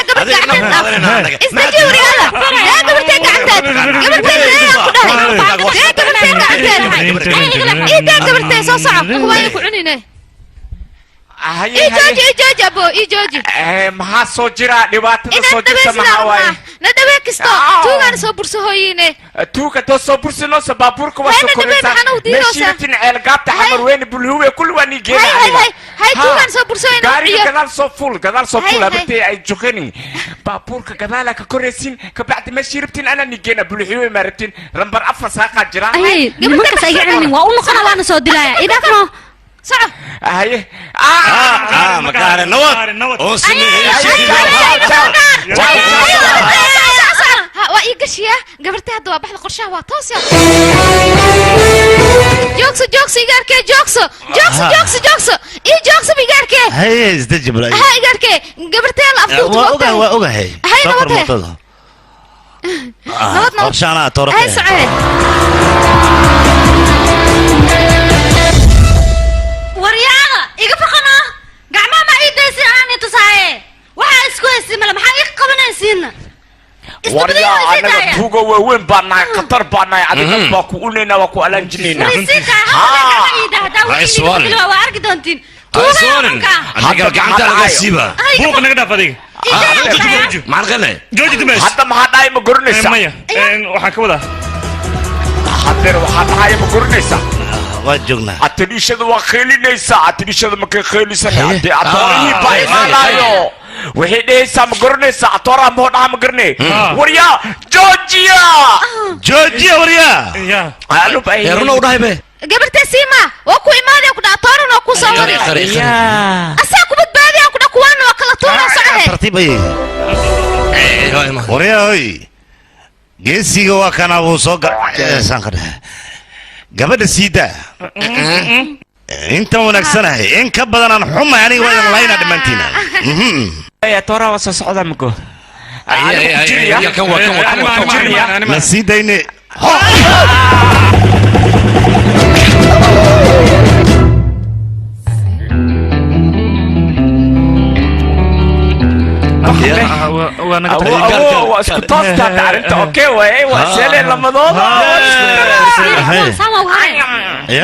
قبل قعدت استجي ورياضة يا قبل تقعدت قبل تقعدت إيجوجي أبو إيجوجي maxaa soo jira dhibaatada soo jirta maxaa waaye ندوي كستو توغان سو برسهوينه tuuka too soo bursinoo baabuurka waa soo koraysaa meeshiitin ceel gaabta xamar weyne bulhuwe kul waa nii geena هاي توغان سو برسهوينه gaariga gadaal soo fuul habartay ay joqani baabuurka gadaala ka koraysin ka bacdi meeshii rabtin ana nii geena bulhuwe ma rabtin lambar 4 saaqa jira ay nimankaas ay cilmin waa u noqona waana soo dilaya idafno صعب هاي مكان نوت وإيقشيا قبرتي هدوا بحث قرشها وطوسيا جوكسو يقاركي جوكسو إيه جوكسو بيقاركي هاي ازدج بلاي هاي يقاركي قبرتي هلا أفضل وأوغا هاي هاي نوتها نوت قرشانا تورك هاي سعيد waryaada iga faqana gacmaha ma ii daysi aan tusaaye waxa isku haysimala maxaa ii qabanaysiina waryaa anaga tuuga waaweyn baan nahay khatar baan nahay adiga baa ku uleynaa waa ku alaanjinayna waa arki doontiin aniga gacanta laga siiba buuq naga dhaaf adiga macalqane jooji dumeys hadda maxaa dhahay ma goranaysaa maya waxaan ka wadaa hadeer waxaa dhahay ma goranaysaa waa joognaa atiriishada waa kheelinaysaa atiriishada markay kheelisan haddii atoorihii baa imaanaayo waxay dhehaysaa ma garanaysaa atooraha mahoo dhaha ma garanay waryaa joojiya waryaa runa u dhahay be gabartay siima waa ku imaadaya ku dhaa toorana waa ku soo wari asaa ku badbaadiya ku dhaa kuwaana waa kala tuura socde tartiib ay waryaa hoy geesiga waa kana wuu soo gacan ka dhahay gabadha siida inta wanaagsanahay in ka badan aan xumay aniga waa idin layna dhammaantiina tooraa waa soo socdaa mako la sii dayne isku toostaata arrinta okey waay waa seeleen lamadood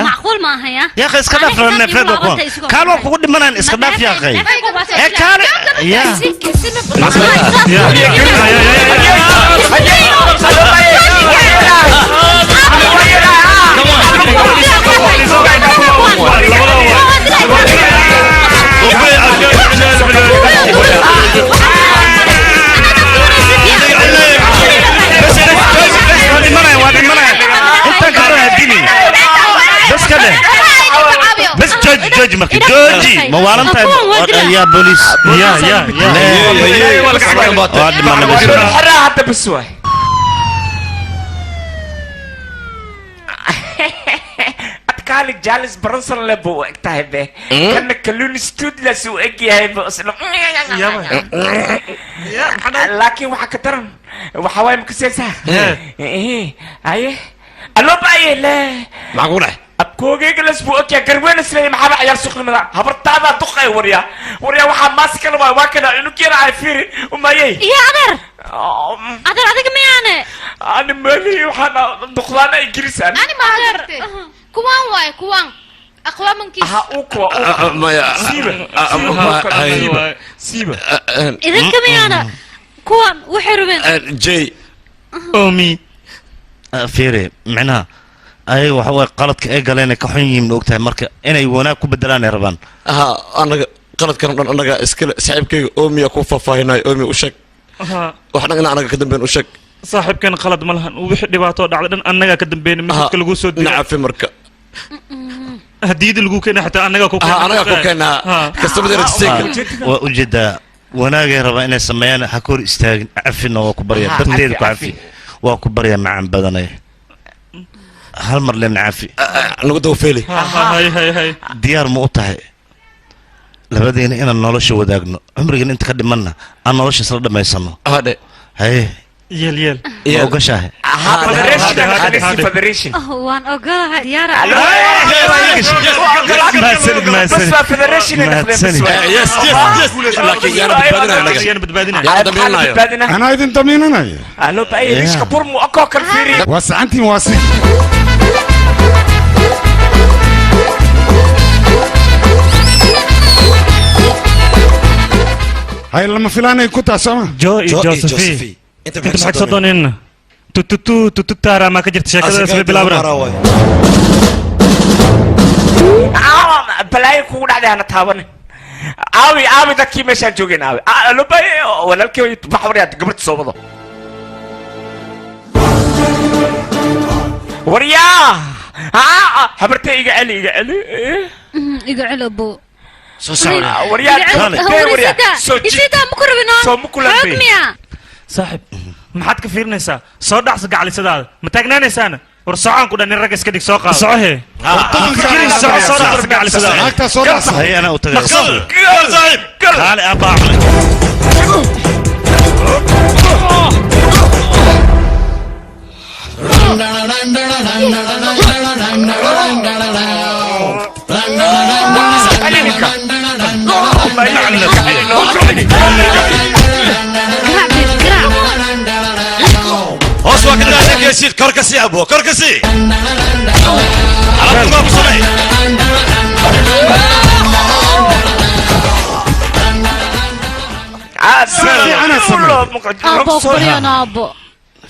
macquul ma aha ya يا اخي اسكداف نفرد وكون كانوا كوكو دمنا اسكداف يا اخي ايه كان يا بس جوجي مركي جوجي موالنتا يا بوليس يا حرا حتى بسوي اتكالي جالس برنسل لبو اكتاهي به كان كلون ستود لسو اكي هاي بأسلم لكن وحا كترن وحواي مكسيسا ايه ايه الو بايه لا معقولة abkoogeyga lasbuu ogyaa garweyn isleeya maxaaba ciyaar suqlimada habartaadaa duqay waryaa waxaa maaskala waa waa kana inugyana ay fiiri umayey iyo adeer adiga miyaane ani mali waxaan duqdaana ay girisaan ani ma adeer kuwaan waay kuwaan aqwaamankiis aha u kuwa siiba idinka miyaana kuwan waxay rabeen jay omi fiiri macnaha ay waxa way qaladka ay galeen ka xun yihiin ogtahay marka inay wanaag ku bedelaan ay rabaan anaga qaladkan dhan anaga iskale saaxiibkayga oomiya ku faahfaahinay oomi u sheeg waxna anaga ka dambeyn u sheeg saaxiibkan qalad ma lahan wixii dhibaato dhacday dhan anaga ka dambeyn midka lagu soo diray nacafi marka hadiyada lagu keenay xataa anaga ku keenaa kastabada rajisayga waa ujeedaa wanaagay rabaa inay sameeyaan ha kor istaagin cafina waa ku barya darteed ku cafi waa ku barya macaan badanay hal mar leen caafi nagu dawfeeli hay diyaar ma u tahay labadeena inaan nolosha wadaagno cumrigan inta ka dhimanna aan nolosha isla dhammaysano hadhe haye yeel ma ogashahay waan ogolahay diyaara أنا إذن ضميننا ألو بأي ليش كبر مو أكو كالفيري واسعنتي واسي هاي لما فلان كنت اسامه جو جوزفي انت maxaad soo dooneen tututu taara ma ka jirta sheekada sida bilaabra balaay ku dhacday ana taaban aawi dadkii meeshaan joogeen aawi lubay walaalkii baxwariyaad gabarta soo wado wariyaa habartay iga celi iga celi abo soo socda wariyaa isida ma kurabino soo ma kulanbay saaxib maxaad ka fiirinaysaa soo dhacsa gacalisadaada ma taagnaanaysaana war socaan ku dhan in rag iska dhig soo qaado socohe soo dhacsa gacalisadaada naagtaa soo dhacsa hay ana u tagay saaxiib kaale abaaxle hoos waa ka daasageysid korkasi abo korkasi alabtumaa ku samay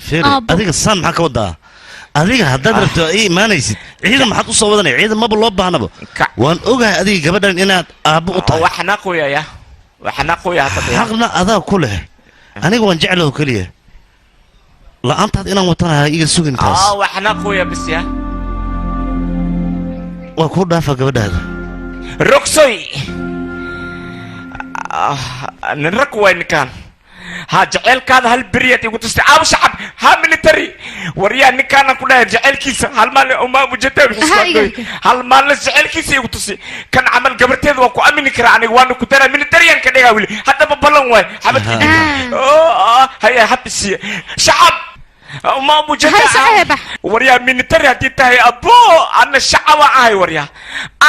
fiiri adiga san maxaa ka wadaa adiga haddaad rabto ii imaanaysid ciidan maxaad u soo wadanay ciidan maba loo baahnaba waan ogahay adiga gabadhan inaad aabbo u tahay waxna qoyaya xaqna adaa ku leh aniga waan jeclaho keliya la'aantaad inaan watanaha iga sugin taas waxna qoya bisya waa kuu dhaafa gabadhaada rogsoy nin rag waynikaan ها جعل كذا هالبرية يقول تستعاب شعب ها ميليتري وريا نكان كنا جعل كيس هالمال أما مجتمع حسابي هالمال جعل كيس يقول تسي كان عمل قبرتين وكو أمين كراني وانو كتير ميليتري أن كده يقولي حتى ببلون واي حبتي هيا حبسي شعب ما مجتمع وريا ميليتري هدي تهي أبو أنا شعب عاي وريا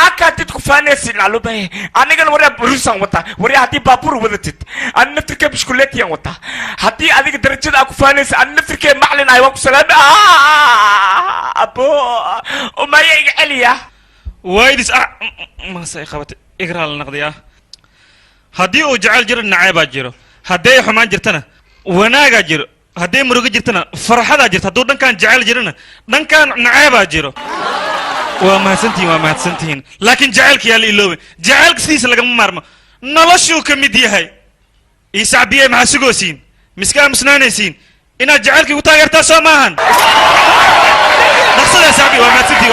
أكادت كفانيسي نالو به أنا قال وريا بروسان وتا وريا هدي بابور ودتت أنا نفرك بشكلتي وتا هدي هذيك درجة أكو فانيس أنا نفرك معلن أيوة سلام أبو وما يعليا وايدس ما سيخبت إقرأ النقدية هدي وجعل جر النعيبة جرو هدي حمان جرتنا وناقة جرو هدي مروق جرتنا فرحة جرت هدو دن كان جعل جرنا دن كان نعيبة جرو وما سنتين لكن جعلك يا ليلوي جعلك سيس لقم مرمى نلاشو كميديا هاي يسعبيه مع سجوسين مسكان مسنانيسين إن جعلك وتاجر تسمعهن نقصد يا سعبي وما تنتي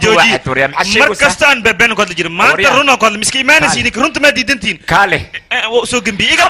جوجي مركزتان ببين قد الجرم ما ترونا قد مسكين ما نسينك رنت ما ديدنتين كاله سوق بيجا